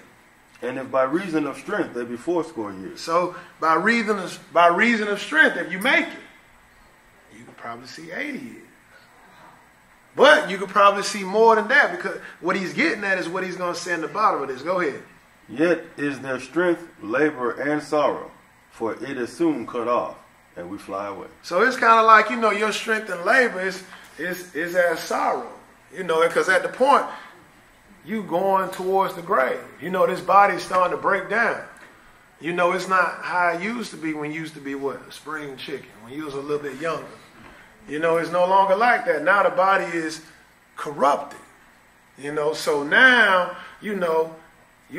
And if by reason of strength they be 80 years. So by reason of strength, if you make it, you could probably see 80 years. But you could probably see more than that, because what he's getting at is what he's going to say in the bottom of this. Go ahead. Yet is their strength, labor, and sorrow, for it is soon cut off, and we fly away. So it's kind of like, your strength and labor is as sorrow. Because at the point, you going towards the grave. This body's starting to break down. It's not how it used to be when you used to be what? A spring chicken, when you was a little bit younger. It's no longer like that. Now the body is corrupted. So now, you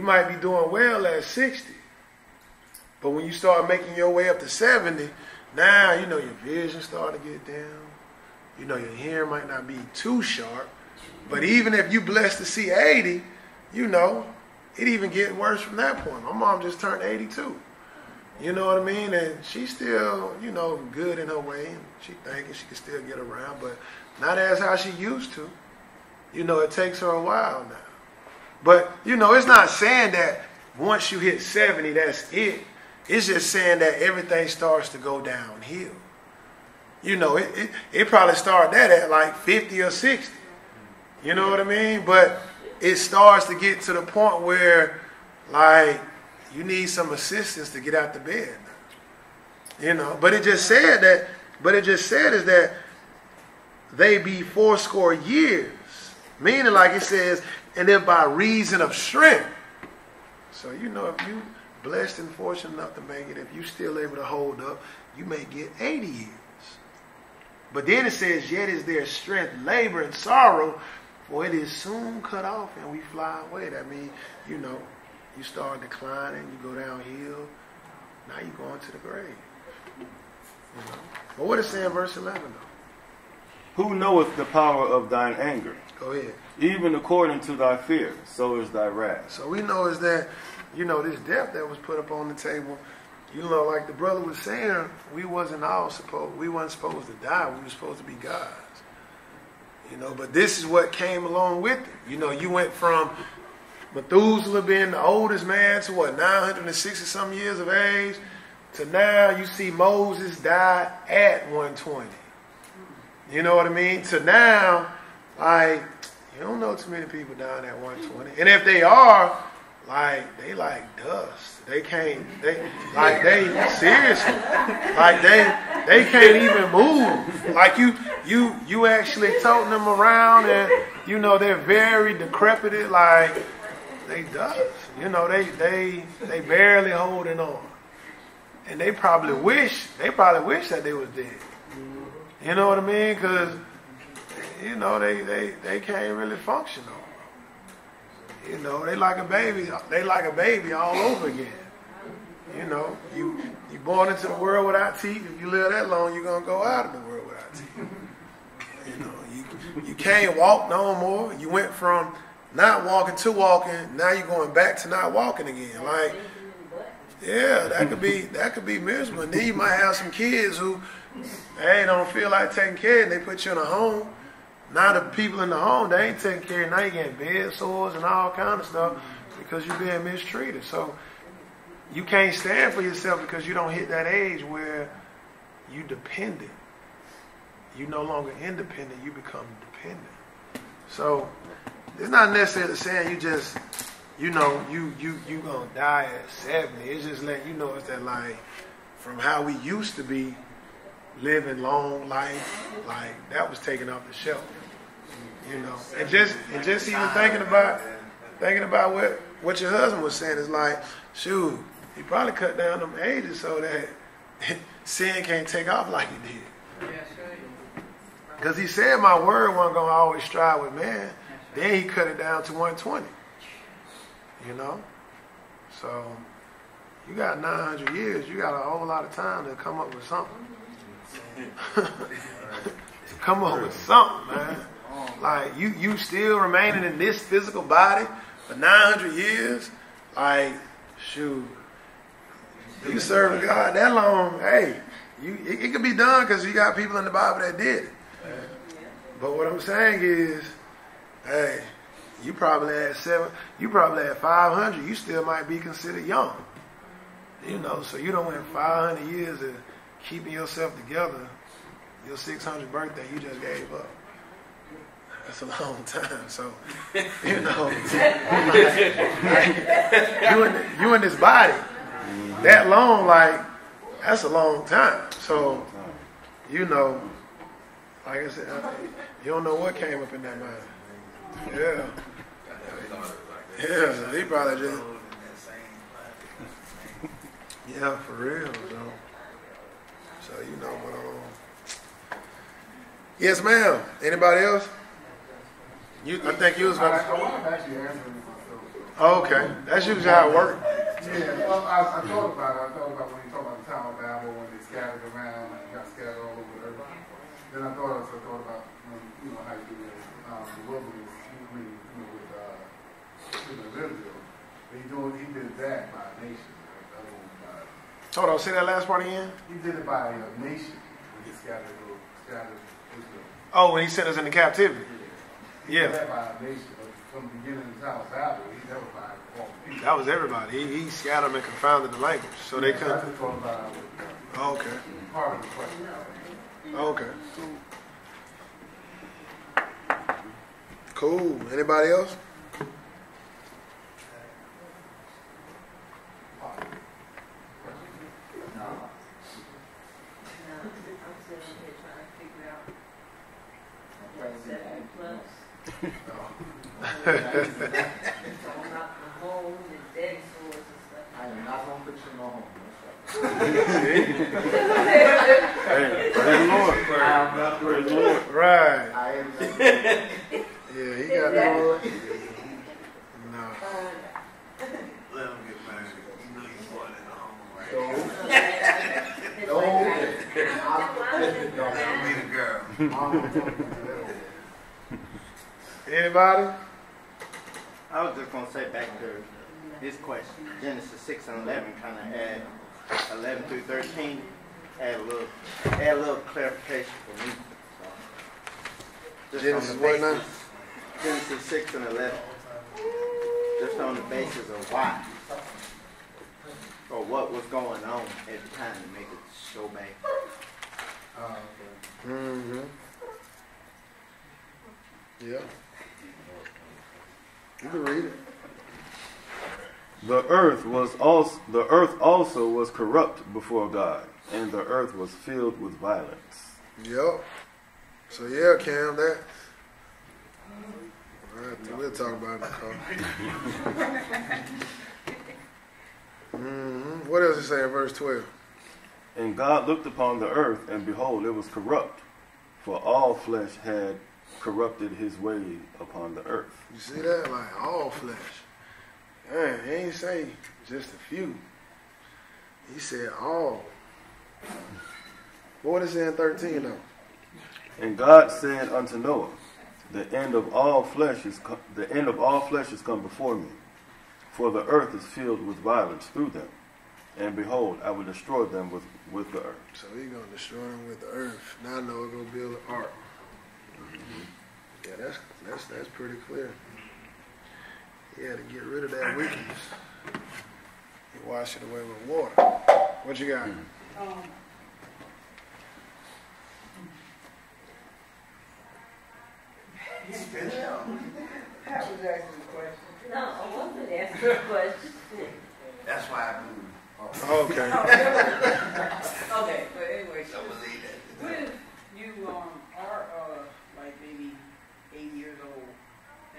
might be doing well at 60. But when you start making your way up to 70, now, your vision start to get down. Your hearing might not be too sharp. But even if you blessed to see 80, it even get worse from that point. My mom just turned 82. You know what I mean? And she's still, good in her way. And she thinking she can still get around, but not as how she used to. It takes her a while now. But, it's not saying that once you hit 70, that's it. It's just saying that everything starts to go downhill. It probably started that at like 50 or 60. You know what I mean? But it starts to get to the point where, you need some assistance to get out the bed. You know, but it just said that. But it just said is that they be 80 years, meaning like it says, and then by reason of strength. So you know, if you blessed and fortunate enough to make it, if you still able to hold up, you may get 80 years. But then it says, yet is their strength, labor, and sorrow, for it is soon cut off, and we fly away. That means, you know, you start declining, you go downhill. Now you're going to the grave. You know? But what it say in verse 11, though? Who knoweth the power of thine anger? Go ahead. Even according to thy fear, so is thy wrath. So we know is that, you know, this death that was put up on the table, you know, like the brother was saying, we wasn't supposed to die. We were supposed to be gods. You know, but this is what came along with it. You know, you went from Methuselah being the oldest man to what, 960 some years of age, to now you see Moses died at 120. You know what I mean? To now, like, you don't know too many people dying at 120. And if they are, like, they like dust. They can't, seriously, like they can't even move. Like you actually toting them around and, you know, they're very decrepit, like they dust. You know, they barely holding on. And they probably wish that they was dead. You know what I mean? Because, you know, they can't really function on. You know, they like a baby. They like a baby all over again. You know, you born into the world without teeth. If you live that long, you're gonna go out of the world without teeth. You know, you can't walk no more. You went from not walking to walking. Now you're going back to not walking again. Like, yeah, that could be miserable. And then you might have some kids who, hey, don't feel like taking care, and they put you in a home. Now the people in the home, they ain't taking care. Now you getting bed sores and all kind of stuff because you're being mistreated. So you can't stand for yourself because you don't hit that age where you dependent. You no longer independent. You become dependent. So it's not necessarily saying you just, you know, you gonna die at 70. It's just letting you know it's that, like, from how we used to be living long life, like that was taken off the shelf. You know, and just even thinking about what your husband was saying is like, shoot, he probably cut down them ages so that sin can't take off like he did. Because he said my word wasn't gonna always strive with man. Then he cut it down to 120. You know, so you got 900 years. You got a whole lot of time to come up with something. To come up with something, man. Like, you still remaining in this physical body for 900 years. Like, shoot, you serving God that long, hey, it could be done because you got people in the Bible that did it. But what I'm saying is, hey, you probably had 500, you still might be considered young. You know, so you don't went 500 years of keeping yourself together. Your 600th birthday, you just gave up. That's a long time. So, you know, like, you in this body that long, like, that's a long time. So, you know, like I said, you don't know what came up in that mind. Yeah. Yeah, so he probably just, yeah, for real, so you know, but yes, ma'am. Anybody else? I think you was going to. I want to actually answer this. Oh, okay, that's usually how it works. Yeah, well, I thought about it. I thought about when you talk about the Tower of Babel, when they scattered around and got scattered all over the earth. Then I thought about when, you know, how you do the wilderness, with Israel. He did that by a nation. Hold on, say that last part again. He did it by a nation when he scattered Israel. Oh, when he sent us into captivity. He did that by a nation. But from the beginning of the Tower of Babel, that was by all people. That was everybody. He scattered them and confounded the language, so they couldn't. I just thought about it. Okay. Part of the question. Okay. Cool. Anybody else? I am not going to fix you no home. Hey, praise the Lord. Praise the Lord. Right. I am not. Yeah, he got that one. No. Let him get married. You know he's going in the home, right? Let him be the girl. Anybody? I was just going to say back to this question. Genesis 6 and 11 kind of add 11 through 13, add a little clarification for me. So, just Genesis on the what now? basis, Genesis 6 and 11. Just on the basis of why. Or what was going on at the time to make it so bad. Okay. Mm-hmm. Yeah. You can read it. The earth also was corrupt before God, and the earth was filled with violence. Yep. So yeah, Cam, that. Right, we'll talk about it in the car. Mm-hmm. What else it say in verse 12? And God looked upon the earth, and behold, it was corrupt, for all flesh had corrupted his way upon the earth. You see that? Like all flesh. Man, he ain't say just a few. He said all. What is it in 13 though? And God said unto Noah, the end of all flesh is come before me, for the earth is filled with violence through them. And behold, I will destroy them with the earth. So he's gonna destroy them with the earth. Now Noah gonna build an ark. Yeah, that's pretty clear. He had to get rid of that wickedness. He washed it away with water. What you got? Pat was asking the question. No, I wasn't asking a question. That's why I moved. Okay. Okay, but anyway, I believe that. what if you are like maybe 8 years old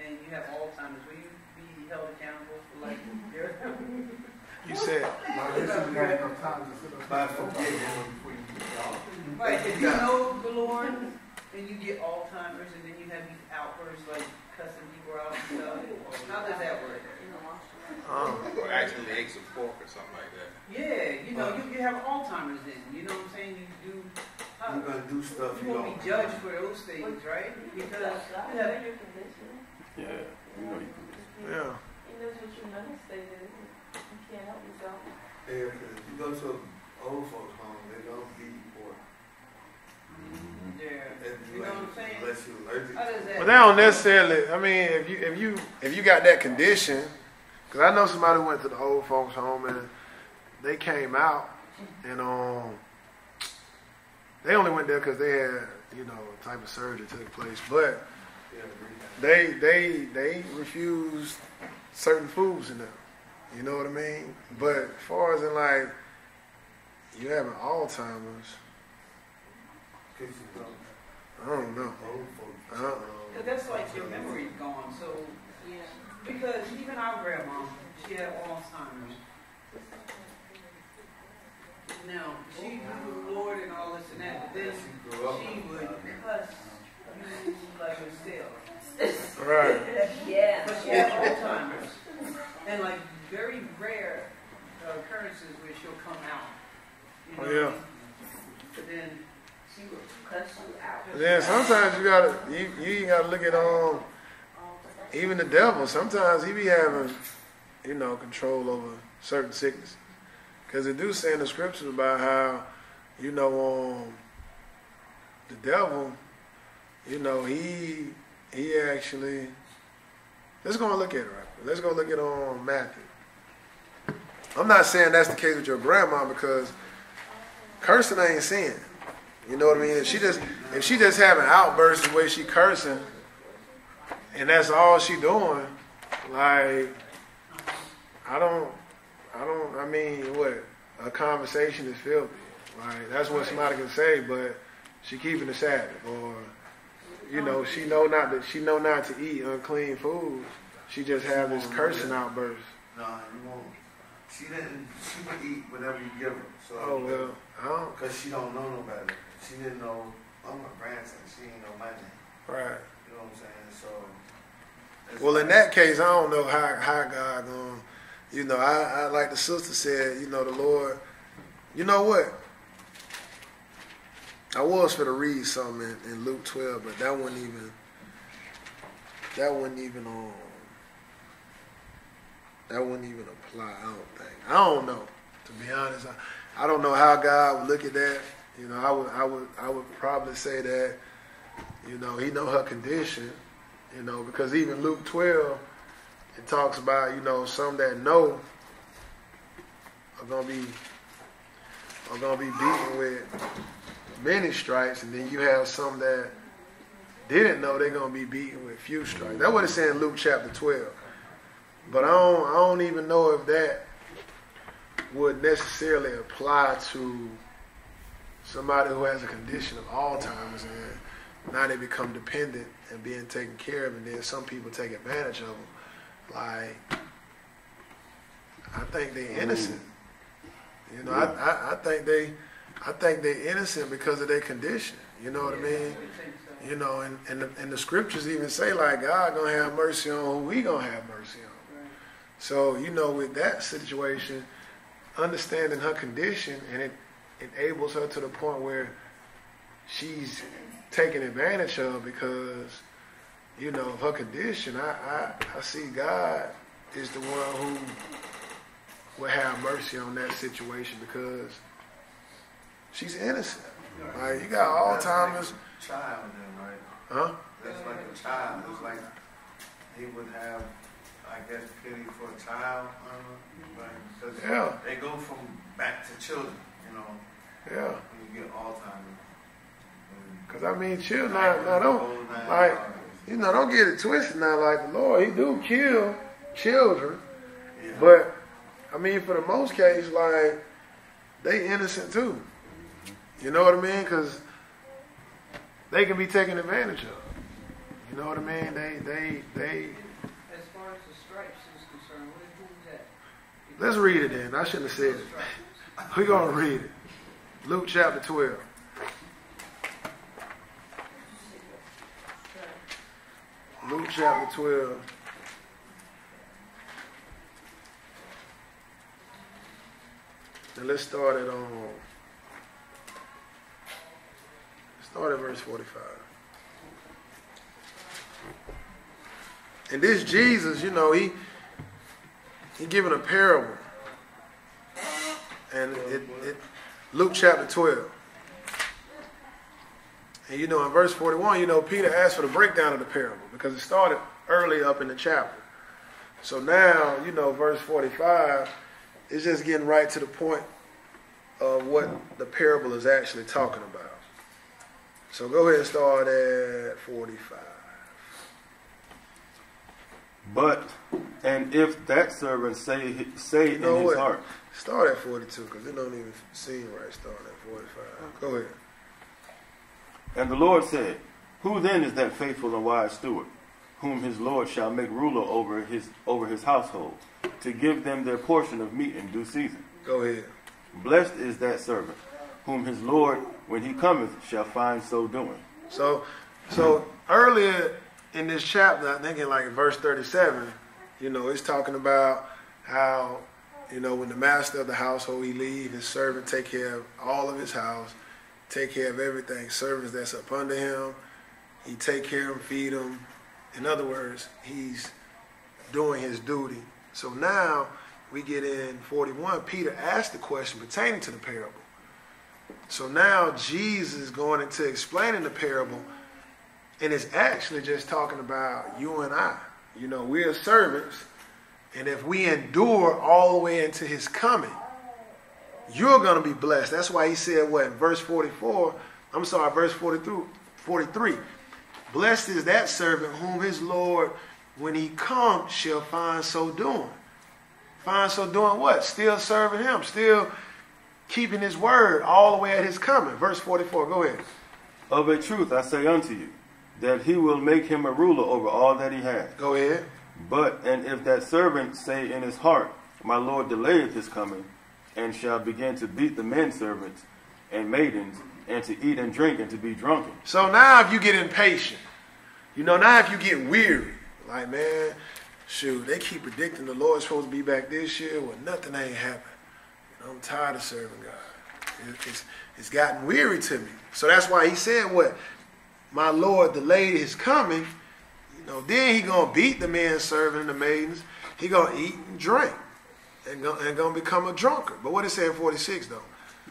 and you have Alzheimer's? Will you be held accountable for like your? You said. Now, this is not enough time to sit up By there forgetting. before you get off. Right, if you know the Lord and you get Alzheimer's and then you have these outbursts like cussing people out and stuff, how does that work? Or actually eggs of pork or something like that. Yeah, you know, you have Alzheimer's then. You know what I'm saying? You do. You're going to do stuff You you won't don't. be judged for those things, right? Because you have. Yeah, you know you can. Yeah. He knows what you know, say that you can't help yourself. Yeah, because if you go to an old folks' home, they don't feed you pork. Yeah. If You know what I'm saying? Unless you're allergic. How does that? But they don't necessarily. I mean, if you got that condition, because I know somebody who went to the old folks' home and they came out and they only went there because they had a type of surgery took place, but they refused certain foods in there. You know what I mean? But as far as in like you having Alzheimer's, I don't know. Old folks. Because that's like your memory's gone. So, Yeah. because even our grandma, she had Alzheimer's. Now, she knew the Lord and all this and that, but then she would cuss you like herself. Right. Yeah. But she had Alzheimer's. And like very rare occurrences where she'll come out. You know Oh, yeah. what I mean? But then she would cuss you out. And then sometimes you gotta look at even the devil. Sometimes he be having control over certain sickness, because it do say in the scriptures about how the devil he actually. Let's go and look at it right quick. Let's go look at Matthew. I'm not saying that's the case with your grandma, because cursing ain't sin. You know what I mean? If she just having outbursts the way she cursing, and that's all she doing, like I mean, what? A conversation is filthy. Like that's what somebody can say, but she keeping the Sabbath, or she know not to eat unclean foods. She just have this cursing outburst. No, you won't. She would eat whatever you give her. So, Oh well, I don't. because she don't know no better. She didn't know, I'm my grandson, she didn't know my name. Right. You know what I'm saying? So. it's Well, in like- that case, I don't know how God gonna. I like the sister said. The Lord. You know what? I was for to read something in Luke 12, but that wasn't even apply. I don't think. I don't know. To be honest, I don't know how God would look at that. I would probably say that. He know her condition. Because even Luke 12, it talks about some that know are gonna be beaten with many stripes, and then you have some that didn't know they're gonna be beaten with few stripes. That's what it says in Luke chapter 12. But I don't even know if that would necessarily apply to somebody who has a condition of Alzheimer's and now they become dependent and being taken care of, and then some people take advantage of them. Like, I think they're innocent. I think they're innocent because of their condition. You know what I mean? And the scriptures even say, like, God gonna have mercy on who we gonna have mercy on. So, with that situation, understanding her condition, and it enables her to the point where she's taken advantage of because, of her condition. I see God is the one who will have mercy on that situation because she's innocent. Like, you got Alzheimer's. Child, then, right? Huh? That's like a child. It's like he would have, I guess, pity for a child. Because Yeah. they go from back to children, Yeah. when you get Alzheimer's. Because, children, now don't, like, don't get it twisted now. Like, the Lord, He do kill children. Yeah. But, for the most case, like, they innocent too. You know what I mean? Because they can be taken advantage of. You know what I mean? They. As far as the stripes is concerned, who's that? Let's read it then. I shouldn't have said it. We're going to read it. Luke chapter 12. Luke chapter 12. And let's start at verse 45. And this Jesus, he given a parable. And it Luke chapter 12. And in verse 41, Peter asked for the breakdown of the parable because it started early up in the chapter. So now, verse 45 is just getting right to the point of what the parable is actually talking about. So go ahead and start at 45. And if that servant say in his heart. Start at 42 because it don't even seem right starting at 45. Go ahead. And the Lord said, Who then is that faithful and wise steward, whom his Lord shall make ruler over his household, to give them their portion of meat in due season? Go ahead. Blessed is that servant, whom his Lord, when he cometh, shall find so doing. So earlier in this chapter, I think in like verse 37, it's talking about how, when the master of the household, he leave, his servant take care of all of his house, take care of everything, servants that's up under him. He take care of them, feed them. In other words, he's doing his duty. So now we get in 41, Peter asked the question pertaining to the parable. So now Jesus is going into explaining the parable, and it's actually just talking about you and I. We're servants, and if we endure all the way into his coming, you're going to be blessed. That's why he said what in verse 43. Blessed is that servant whom his Lord, when he comes, shall find so doing. Find so doing what? Still serving him. Still keeping his word all the way at his coming. Verse 44. Go ahead. Of a truth I say unto you, that he will make him a ruler over all that he has. Go ahead. And if that servant say in his heart, my Lord delayeth his coming, and shall begin to beat the men servants and maidens, and to eat and drink, and to be drunken. So now if you get impatient, now if you get weary, like, man, shoot, they keep predicting the Lord's supposed to be back this year, well, nothing ain't happened. I'm tired of serving God. It's gotten weary to me. So that's why he said what? My Lord delayed his coming. Then he going to beat the men serving and the maidens. He going to eat and drink and going to become a drunkard. But what it say in 46 though?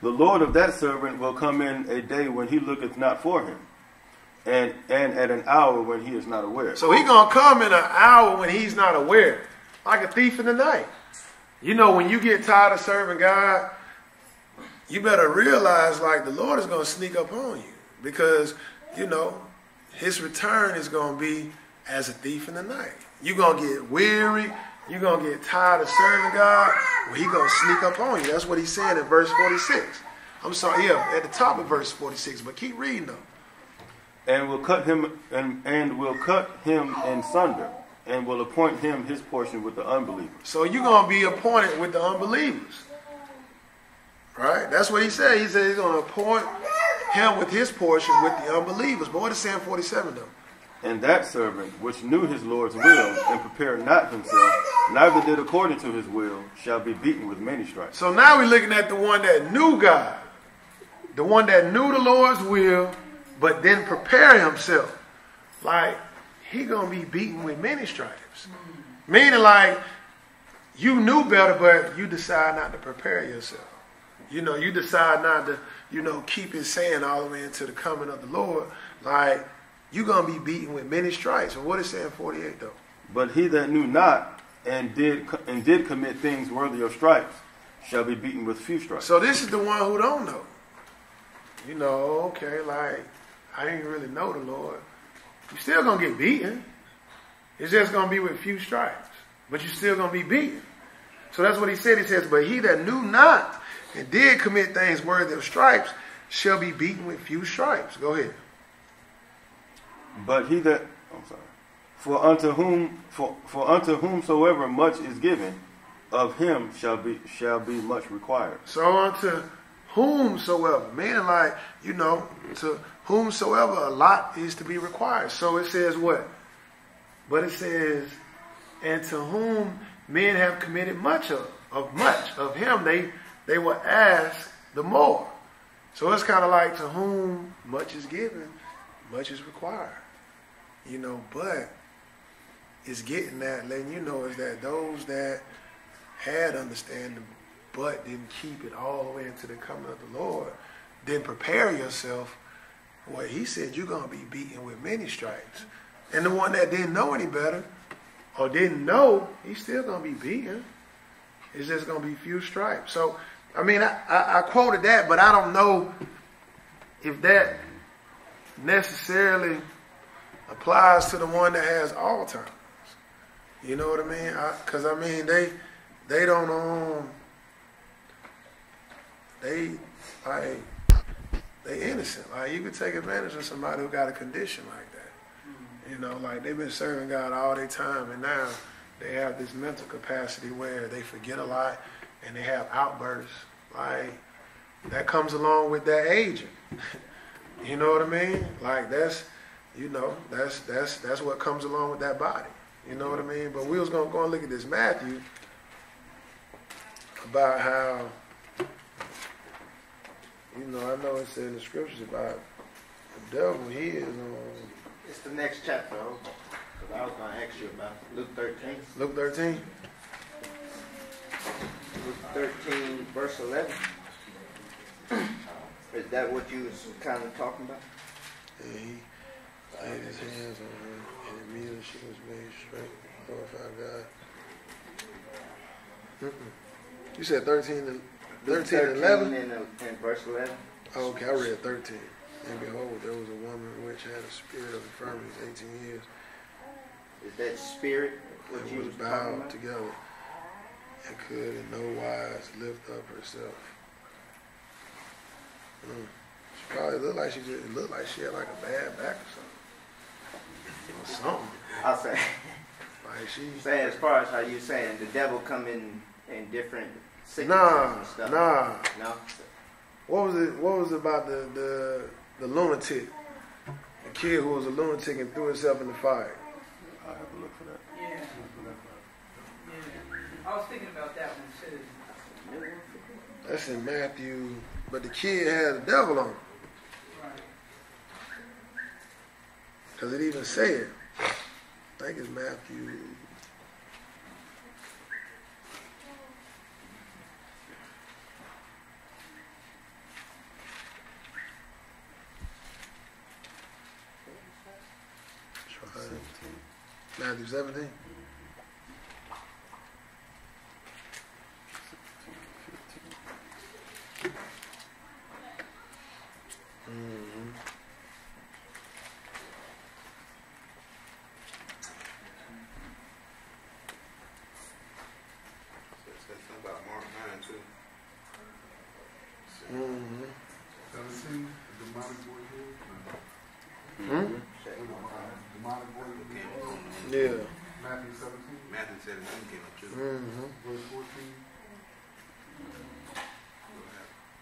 The Lord of that servant will come in a day when he looketh not for him, and at an hour when he is not aware. So he going to come in an hour when he's not aware, like a thief in the night. When you get tired of serving God, you better realize, like, the Lord is going to sneak up on you because, his return is going to be as a thief in the night. You're going to get weary. You're going to get tired of serving God. Well, he's going to sneak up on you. That's what he's saying in verse 46. I'm sorry, at the top of verse 46, but keep reading though. And will cut him and will cut him in sunder, and will appoint him his portion with the unbelievers. So you're going to be appointed with the unbelievers. Right? That's what he said. He said he's going to appoint him with his portion with the unbelievers. But what is saying 47 though? And that servant, which knew his Lord's will, and prepared not himself, neither did according to his will, shall be beaten with many stripes. So now we're looking at the one that knew God. The one that knew the Lord's will, but didn't prepare himself. Like, he going to be beaten with many stripes. Meaning, like, you knew better, but you decide not to prepare yourself. You decide not to, keep his saying all the way into the coming of the Lord. Like, you're going to be beaten with many stripes. And what is saying 48 though? But he that knew not and did commit things worthy of stripes shall be beaten with few stripes. So this is the one who don't know. Okay, like, I didn't really know the Lord. You're still going to get beaten. It's just going to be with few stripes. But you're still going to be beaten. So that's what he said. He says, but he that knew not and did commit things worthy of stripes shall be beaten with few stripes. Go ahead. But he that, for unto whomsoever much is given, of him shall be much required. So unto whomsoever, meaning like, to whomsoever a lot is to be required. So it says what? But it says, and to whom men have committed much of him they will ask the more. So it's kind of like, to whom much is given, much is required. But it's getting that, letting you know, is that those that had understanding but didn't keep it all the way into the coming of the Lord, didn't prepare yourself, well, he said you're going to be beaten with many stripes. And the one that didn't know any better or didn't know, he's still going to be beaten. It's just going to be few stripes. So, I mean, I quoted that, but I don't know if that necessarily applies to the one that has Alzheimer's. You know what I mean? Because, I mean, they don't, they innocent. Like, you could take advantage of somebody who got a condition like that. Like, they've been serving God all their time, and now they have this mental capacity where they forget a lot and they have outbursts. Like, that comes along with that aging. You know what I mean? Like, that's what comes along with that body. You know what I mean? But we was going to go and look at this Matthew about how, I know it said in the scriptures about the devil, he is It's the next chapter, because I was going to ask you about Luke 13. Luke 13? Luke 13, verse 11. Is that what you was kind of talking about? Yeah, he laid his hands on her, and immediately she was made straight. Glorify God. You said 13 and 11? And verse 11. Oh, okay, I read 13. And behold, there was a woman which had a spirit of infirmities 18 years. Is that spirit what and you was was talking bowed about? together and could in no wise lift up herself. She probably looked like she had like a bad back or something. Something. I'll say. Like she. Saying as far as how you saying the devil come in different signatures and stuff. Nah. No. What was it? What was it about the lunatic? The kid who was a lunatic and threw himself in the fire. I have to look for that. Yeah. Yeah. I was thinking about that one too. That's in Matthew. But the kid had the devil on him. Right. Because it even said, I think it's Matthew. Matthew 17. Something about Mark 9 too. 17, the demonic boy here. Demonic boy here. Yeah. Matthew 17. Matthew 17 came up too. Verse 14.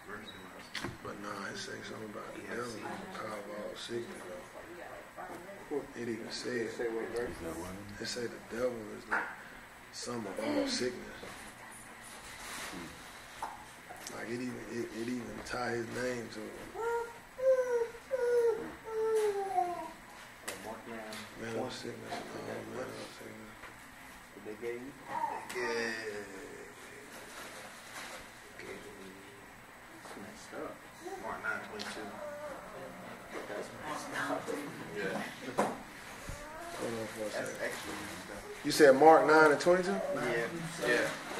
Verse But nah, it says something about the devil is the power of all sickness, though. It even says, it say the devil is the sum of all sickness. Like it even tie his name to it. Mental sickness, mental sickness. They gave you? Messed up. Mark 9:22. That's messed up. Yeah. Hold on for a That's second. extra. You said Mark 9 and 22? Yeah.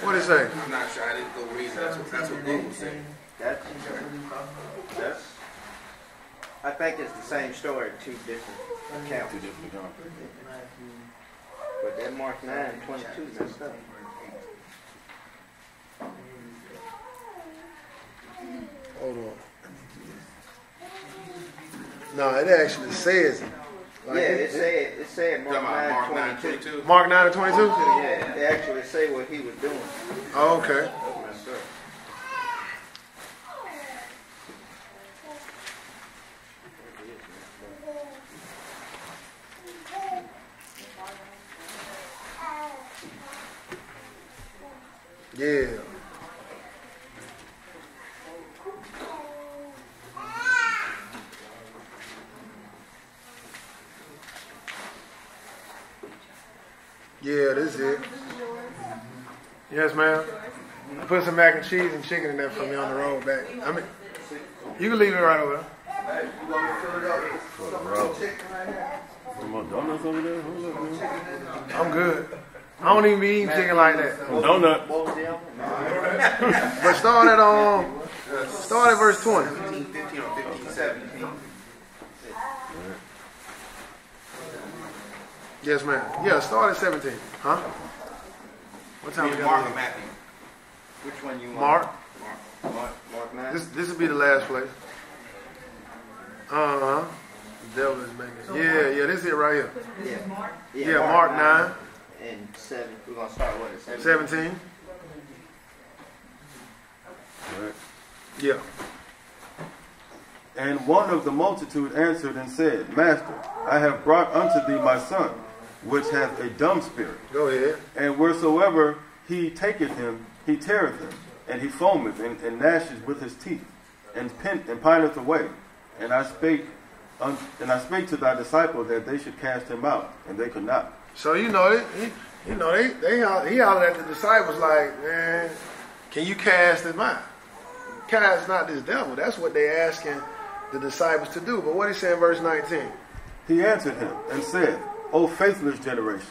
What did it say? I'm not sure. I didn't go read it. That's what Google said. That's I think it's the same story, two different accounts. Two different accounts. But that Mark 9:22 messed up. Hold on. No, it actually says it. Like Yeah, it said Mark Mark 9:22. 9:22. Mark 9 and 22? Yeah, they actually say what he was doing. Oh, okay. That's messed up. Yeah. Yeah, this is it. Yes, ma'am. Put some mac and cheese and chicken in there for me on the road back. I mean, you can leave it right over there. For the road. Some more donuts over there? Hold up, man. I'm good. I don't even be eating chicken like that. Donut. But start at verse 20. 15 or 15, 17. Yes, ma'am. Yeah, start at 17. Huh? What time we got? Mark or Matthew? Which one you want? Mark. Mark 9? This will be the last place. Uh-huh. The devil is making. Yeah, this is it right here. Yeah. Yeah, Mark 9. And 7. We're going to start with it. 17. Right. Yeah. And one of the multitude answered and said, Master, I have brought unto thee my son, which hath a dumb spirit. Go ahead. And wheresoever he taketh him, he teareth him, and he foameth and gnasheth with his teeth, and pineth away. And I spake to thy disciple that they should cast him out, and they could not. So he hollered at the disciples like, man, can you cast him out? Cast not this devil. That's what they asking the disciples to do. But what he said in verse 19? He answered him and said, O faithless generation,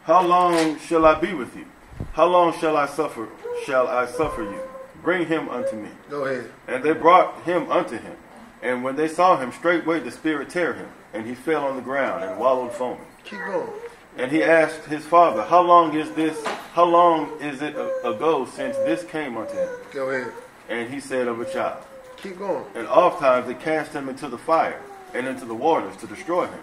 how long shall I be with you? How long shall I suffer you? Bring him unto me. Go ahead. And they brought him unto him. And when they saw him, straightway the spirit tear him, and he fell on the ground and wallowed foaming. Keep going. And he asked his father, How long is it ago since this came unto him? Go ahead. And he said, Of a child. Keep going. And oftentimes they cast him into the fire and into the waters to destroy him.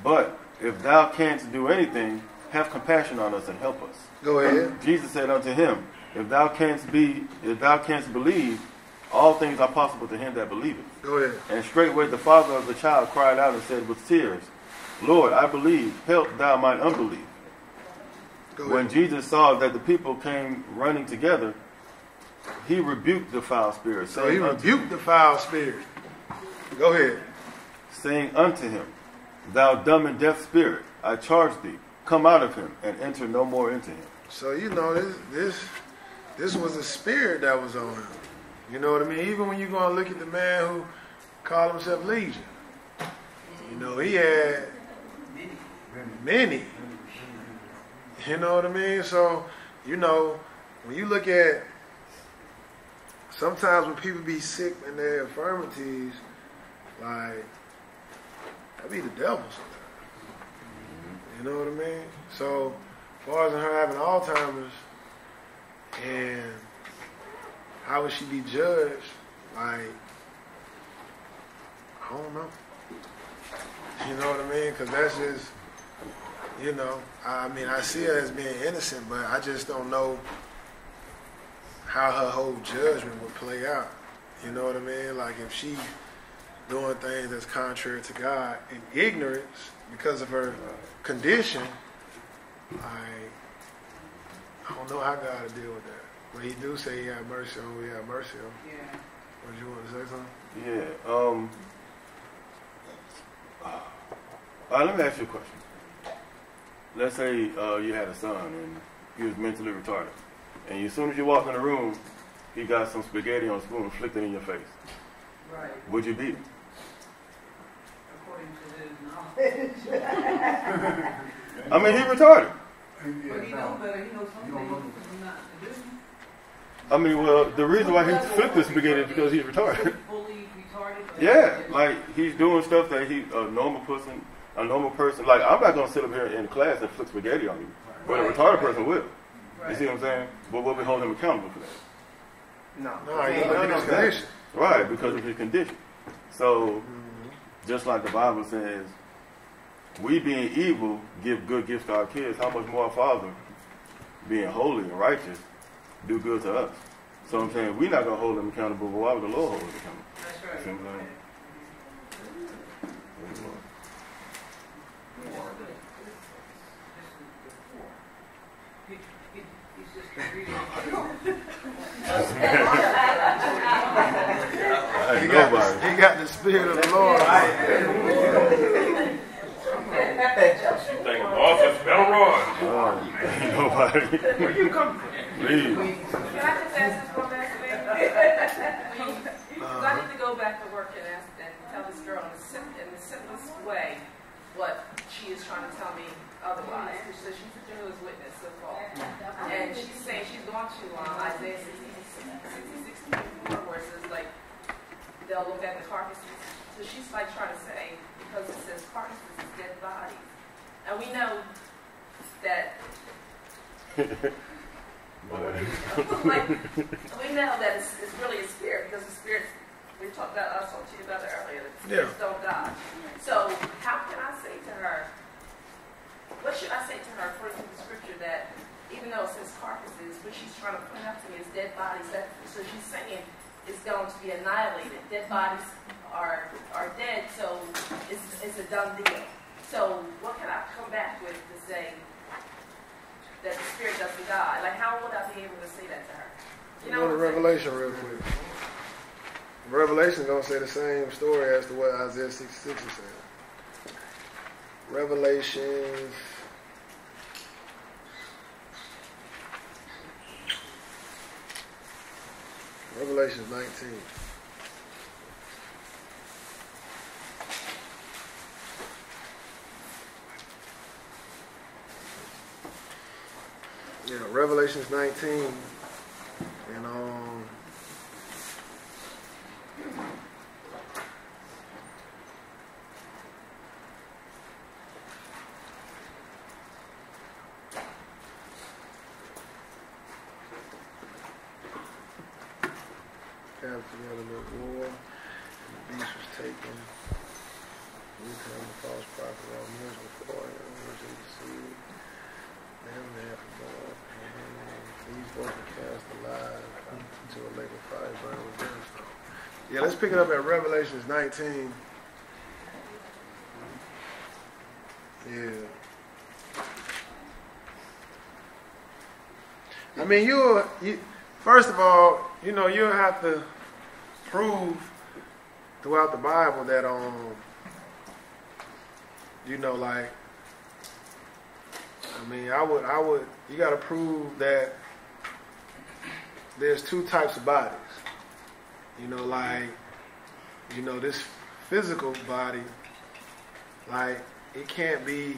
But if thou canst do anything, have compassion on us and help us. Go ahead. Jesus said unto him, if thou canst believe, all things are possible to him that believeth. Go ahead. And straightway the father of the child cried out and said with tears, Lord, I believe, help thou mine unbelief. Go When ahead. Jesus saw that the people came running together, he rebuked the foul spirit, So he rebuked the foul spirit. Go ahead. saying unto him, Thou dumb and deaf spirit, I charge thee, come out of him, and enter no more into him. So you know this was a spirit that was on him. You know what I mean? Even when you're going to look at the man who called himself Legion, you know, he had many. You know what I mean? So, you know, when you look at, sometimes when people be sick in their infirmities, like, that be the devil sometimes. You know what I mean? So, as far as her having Alzheimer's, and how would she be judged? Like, I don't know. You know what I mean? Because that's just, you know, I mean, I see her as being innocent, but I just don't know how her whole judgment would play out. You know what I mean? Like, if she doing things that's contrary to God in ignorance because of her condition, I don't know how God will deal with that. But he do say he had mercy on who he had mercy on. Yeah. What, you want to say something? Yeah. Let me ask you a question. Let's say you had a son and he was mentally retarded. And as soon as you walk in the room, he got some spaghetti on a spoon and flicked it in your face. Right. Would you beat him? According to his knowledge. I mean, he's retarded. But he knows better. He knows something not to do. I mean, well, the reason why he flipped the spaghetti is because he's retarded. Fully retarded. Yeah, like he's doing stuff that a normal person, like I'm not gonna sit up here in class and flick spaghetti on you, but a retarded person will. You see what I'm saying? But we'll be holding him accountable for that. No, he in his condition. Right, because of his condition. So, just like the Bible says, we being evil give good gifts to our kids. How much more our Father, being holy and righteous, do good to us? So I'm saying we're not gonna hold them accountable, but why would the Lord hold us accountable? That's right. See what I'm saying? He's just reading. He got the spirit of the Lord. You think boss is Belroy? Ain't nobody. Where you come from? Please. Can I just ask this one last thing? Because I need to go back to work and tell this girl in the simplest way what she is trying to tell me otherwise. So she's a Jehovah's Witness, so-called. And she's saying she's going to Isaiah 64, where it says, like, they'll look at the carcasses. So she's like trying to say, because it says carcasses is dead bodies. And we know that like, we know that it's really a spirit, because the spirits, we talked about, I was talking to you about it earlier, that spirits don't die. So how can I say to her, what should I say to her according to the scripture, that even though it says carcasses, what she's trying to point out to me is dead bodies, so she's saying it's going to be annihilated. Dead bodies are dead, so it's a done deal. So what can I come back with to say that the spirit doesn't die? Like, how would I be able to say that to her? You know, Go to Revelation real quick. Revelation is going to say the same story as to what Isaiah 66 is saying. Revelation 19. Yeah, Revelations 19, and captured out of the war, and the beast was taken. we come the false prophet, all men report, which is deceived. Them that above, these both are cast alive into a lake of fire burning with brimstone. Yeah, let's pick it up at Revelations 19. Yeah. I mean, you first of all, you know, you'll have to prove throughout the Bible that, you know, like, I mean, I would, you got to prove that there's two types of bodies. You know, like, you know, this physical body, like, it can't be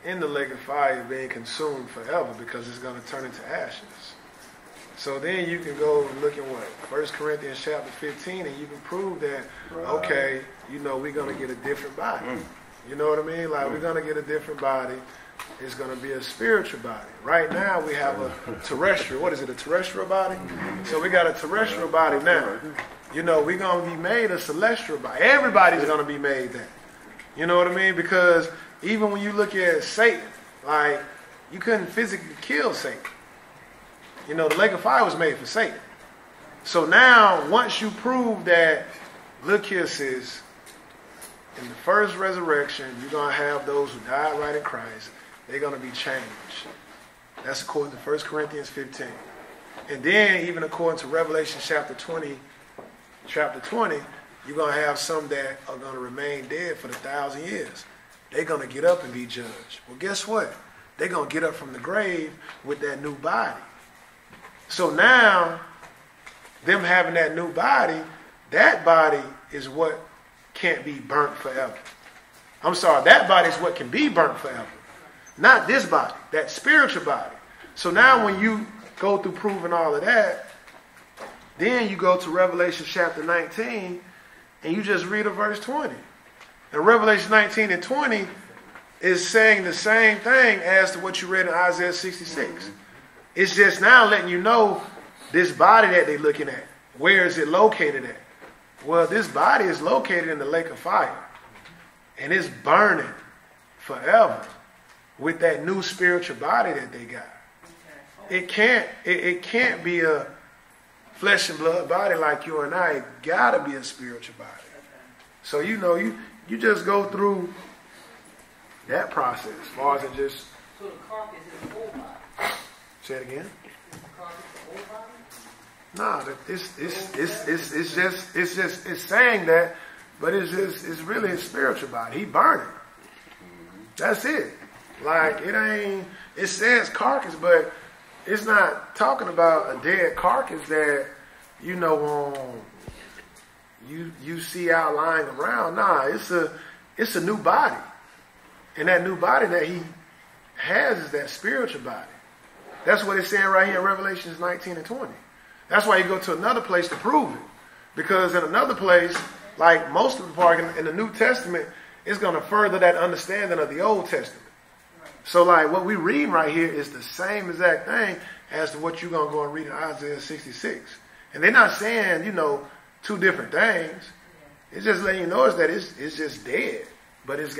in the lake of fire being consumed forever because it's going to turn into ashes. So then you can go and look at what? 1 Corinthians chapter 15, and you can prove that, okay, you know, we're going to get a different body. You know what I mean? Like, we're going to get a different body. It's going to be a spiritual body. Right now we have a terrestrial, what is it, a terrestrial body? So we got a terrestrial body now. You know, we're going to be made a celestial body. Everybody's going to be made that. You know what I mean? Because even when you look at Satan, like, you couldn't physically kill Satan. You know, the lake of fire was made for Satan. So now, once you prove that, look here, sis, in the first resurrection, you're going to have those who died right in Christ. They're going to be changed. That's according to 1 Corinthians 15. And then, even according to Revelation chapter 20, you're going to have some that are going to remain dead for 1,000 years. They're going to get up and be judged. Well, guess what? They're going to get up from the grave with that new body. So now, them having that new body, that body is what can't be burnt forever. I'm sorry, that body is what can be burnt forever. Not this body, that spiritual body. So now when you go through proving all of that, then you go to Revelation chapter 19, and you just read a verse 20. And Revelation 19 and 20 is saying the same thing as to what you read in Isaiah 66. It's just now letting you know this body that they're looking at. Where is it located at? Well, this body is located in the lake of fire. And it's burning forever with that new spiritual body that they got. It can't be a flesh and blood body like you and I. It got to be a spiritual body. So, you know, you just go through that process as far as it just... So the carcass is the whole body. Say it again. Is the carcass the whole body? No, it's saying that, but it's really a spiritual body. He burning. That's it. Like, it says carcass, but it's not talking about a dead carcass that, you know, you see out lying around. Nah, it's a new body. And that new body that he has is that spiritual body. That's what it's saying right here in Revelations 19 and 20. That's why you go to another place to prove it. Because in another place, like most of the part in the New Testament, it's going to further that understanding of the Old Testament. So like what we read right here is the same exact thing as to what you're going to go and read in Isaiah 66. And they're not saying, you know, two different things. It's just letting you know is that it's just dead. But it's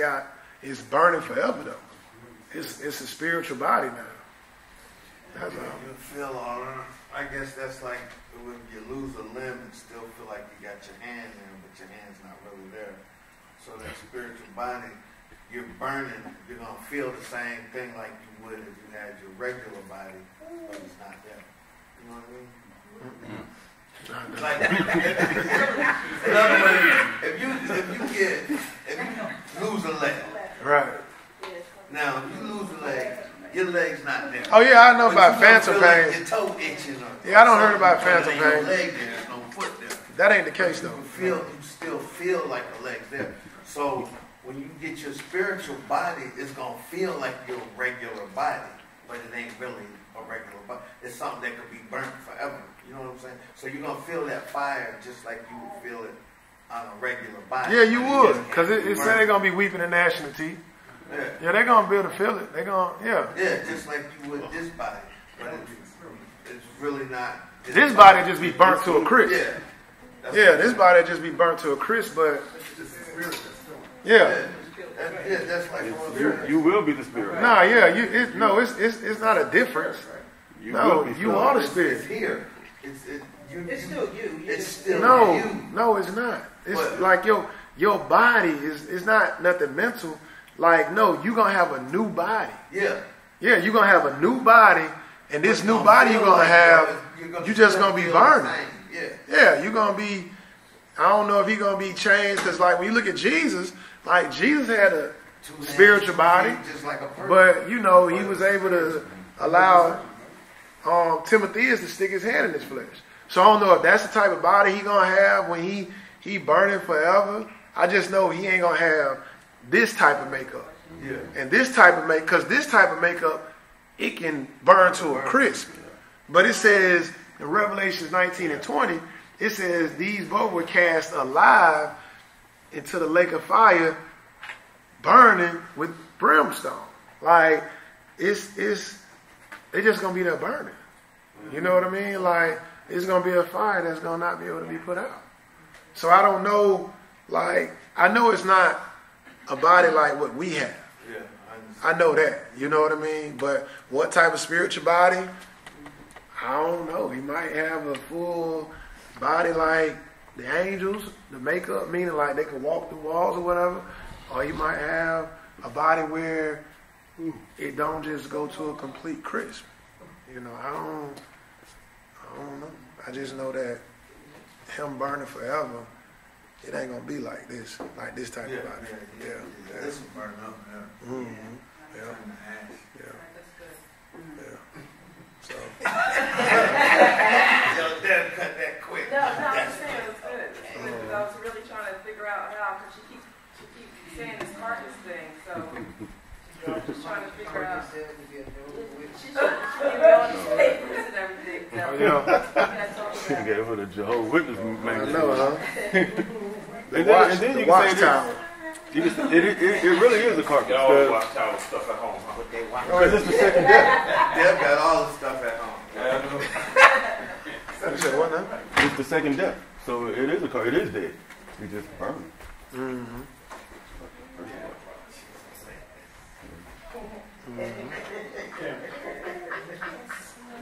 burning forever though. It's a spiritual body now. That's all. You feel all right. I guess that's like when you lose a limb and still feel like you got your hand there, but your hand's not really there. So that spiritual body, you're burning, you're going to feel the same thing like you would if you had your regular body, but it's not there. You know what I mean? Mm-hmm. Like, in other words, if you lose a leg, right? Now, if you lose a leg, your leg's not there. Oh yeah, I know about phantom pain. Like your toe itching yeah, I don't heard about phantom pain. No leg there, there's no foot there. That ain't the case though. You still feel like the leg's there. So when you get your spiritual body, it's gonna feel like your regular body, but it ain't really a regular body. It's something that could be burnt forever. You know what I'm saying? So you're gonna feel that fire just like you would feel it on a regular body. Yeah, you would, because it said they're gonna be weeping and gnashing of teeth. Yeah, they're gonna be able to feel it. They're gonna, yeah, just like you would this body, but it's really not. This body just be burnt to a crisp. Yeah, this body just be burnt to a crisp, but Yeah. That's like You will be the Spirit. Nah, yeah. It's not a difference. No, you are the Spirit. It's here. It's still you. It's still you. No, it's not. It's like your body is not nothing mental. Like, no, you're going to have a new body. Yeah. Yeah, you're going to have a new body, and this new body you're going to have, you're just going to be burning. Yeah, you're going to be, I don't know if you're going to be changed, because like when you look at Jesus, like Jesus had a spiritual body, but you know, he was able to allow Timotheus to stick his hand in his flesh. So I don't know if that's the type of body he going to have when he burning forever. I just know he ain't going to have this type of makeup. Yeah. And this type of makeup, because this type of makeup, it can burn to a crisp. But it says in Revelation 19 and 20, it says these both were cast alive into the lake of fire, burning with brimstone. Like, it's just gonna be there burning. You know what I mean? Like, it's gonna be a fire that's gonna not be able to be put out. So I don't know, like, I know it's not a body like what we have. Yeah, I know that. You know what I mean? But what type of spiritual body? I don't know. He might have a full body like the angels, the makeup, meaning like they can walk through walls or whatever. Or he might have a body where it don't just go to a complete crisp. You know, I don't know. I just know that him burning forever, it ain't gonna be like this type of body. Yeah. This will burn up. Yeah. Mm-hmm. Yeah. Yeah. Yeah. So. They'll cut that quick. No, I'm just saying it was good. Because I was really trying to figure out how, because she keeps saying this carcass thing, so I'm just trying to figure out. She gave me all these papers and everything. So She gave her the Jehovah's Witness man. I know, huh? And then you can say this. It really is a carcass. They always watch our stuff at home. Huh? Because it's the second death. They've got all the stuff at home. You said what now? It's the second death. So it is a carcass. It is dead. It just burned. Mm-hmm.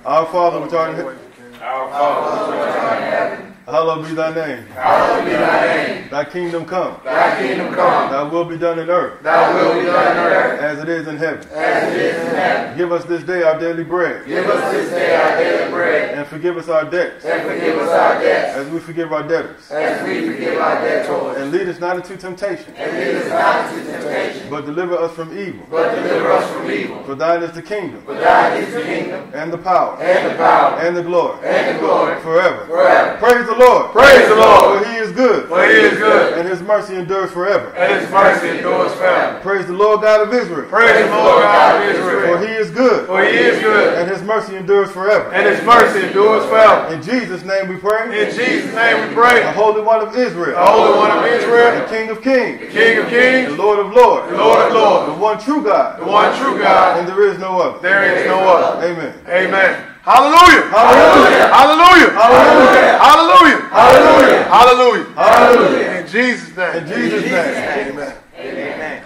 Our Father which art in heaven. Our Father which art in heaven. Hallowed be thy name. Hallowed be thy name. Thy kingdom come. Thy kingdom come. Thy will be done in earth. Thy will be done on earth. As it is in heaven. As it is in heaven. Give us this day our daily bread. Give us this day our daily bread. And forgive us our debts. And forgive us our debts. As we forgive our debtors. As we forgive our debtors. And lead us not into temptation. And lead us not into temptation. But deliver us from evil. But deliver us from evil. For thine is the kingdom. For thine is the kingdom. And the power. And the power. And the glory. And the glory. Forever. Forever. Praise the Lord. Praise the Lord. For he is good. For he is good. And his mercy endures forever. And his mercy endures forever. Praise the Lord God of Israel. Praise the Lord God of Israel. For he is good. For he is good. And his mercy endures forever. And his mercy endures forever. In Jesus' name we pray. In Jesus' name we pray. The Holy One of Israel. The Holy One of Israel. The King of Kings. The King of Kings. The Lord of Lords. The Lord of Lords. The one true God. The one true God. And there is no other. There is no other. Amen. Amen. Hallelujah. Hallelujah. Hallelujah. Hallelujah. Hallelujah. Hallelujah. Hallelujah. Hallelujah. In Jesus' name. In Jesus' name. Amen. Amen.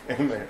Amen.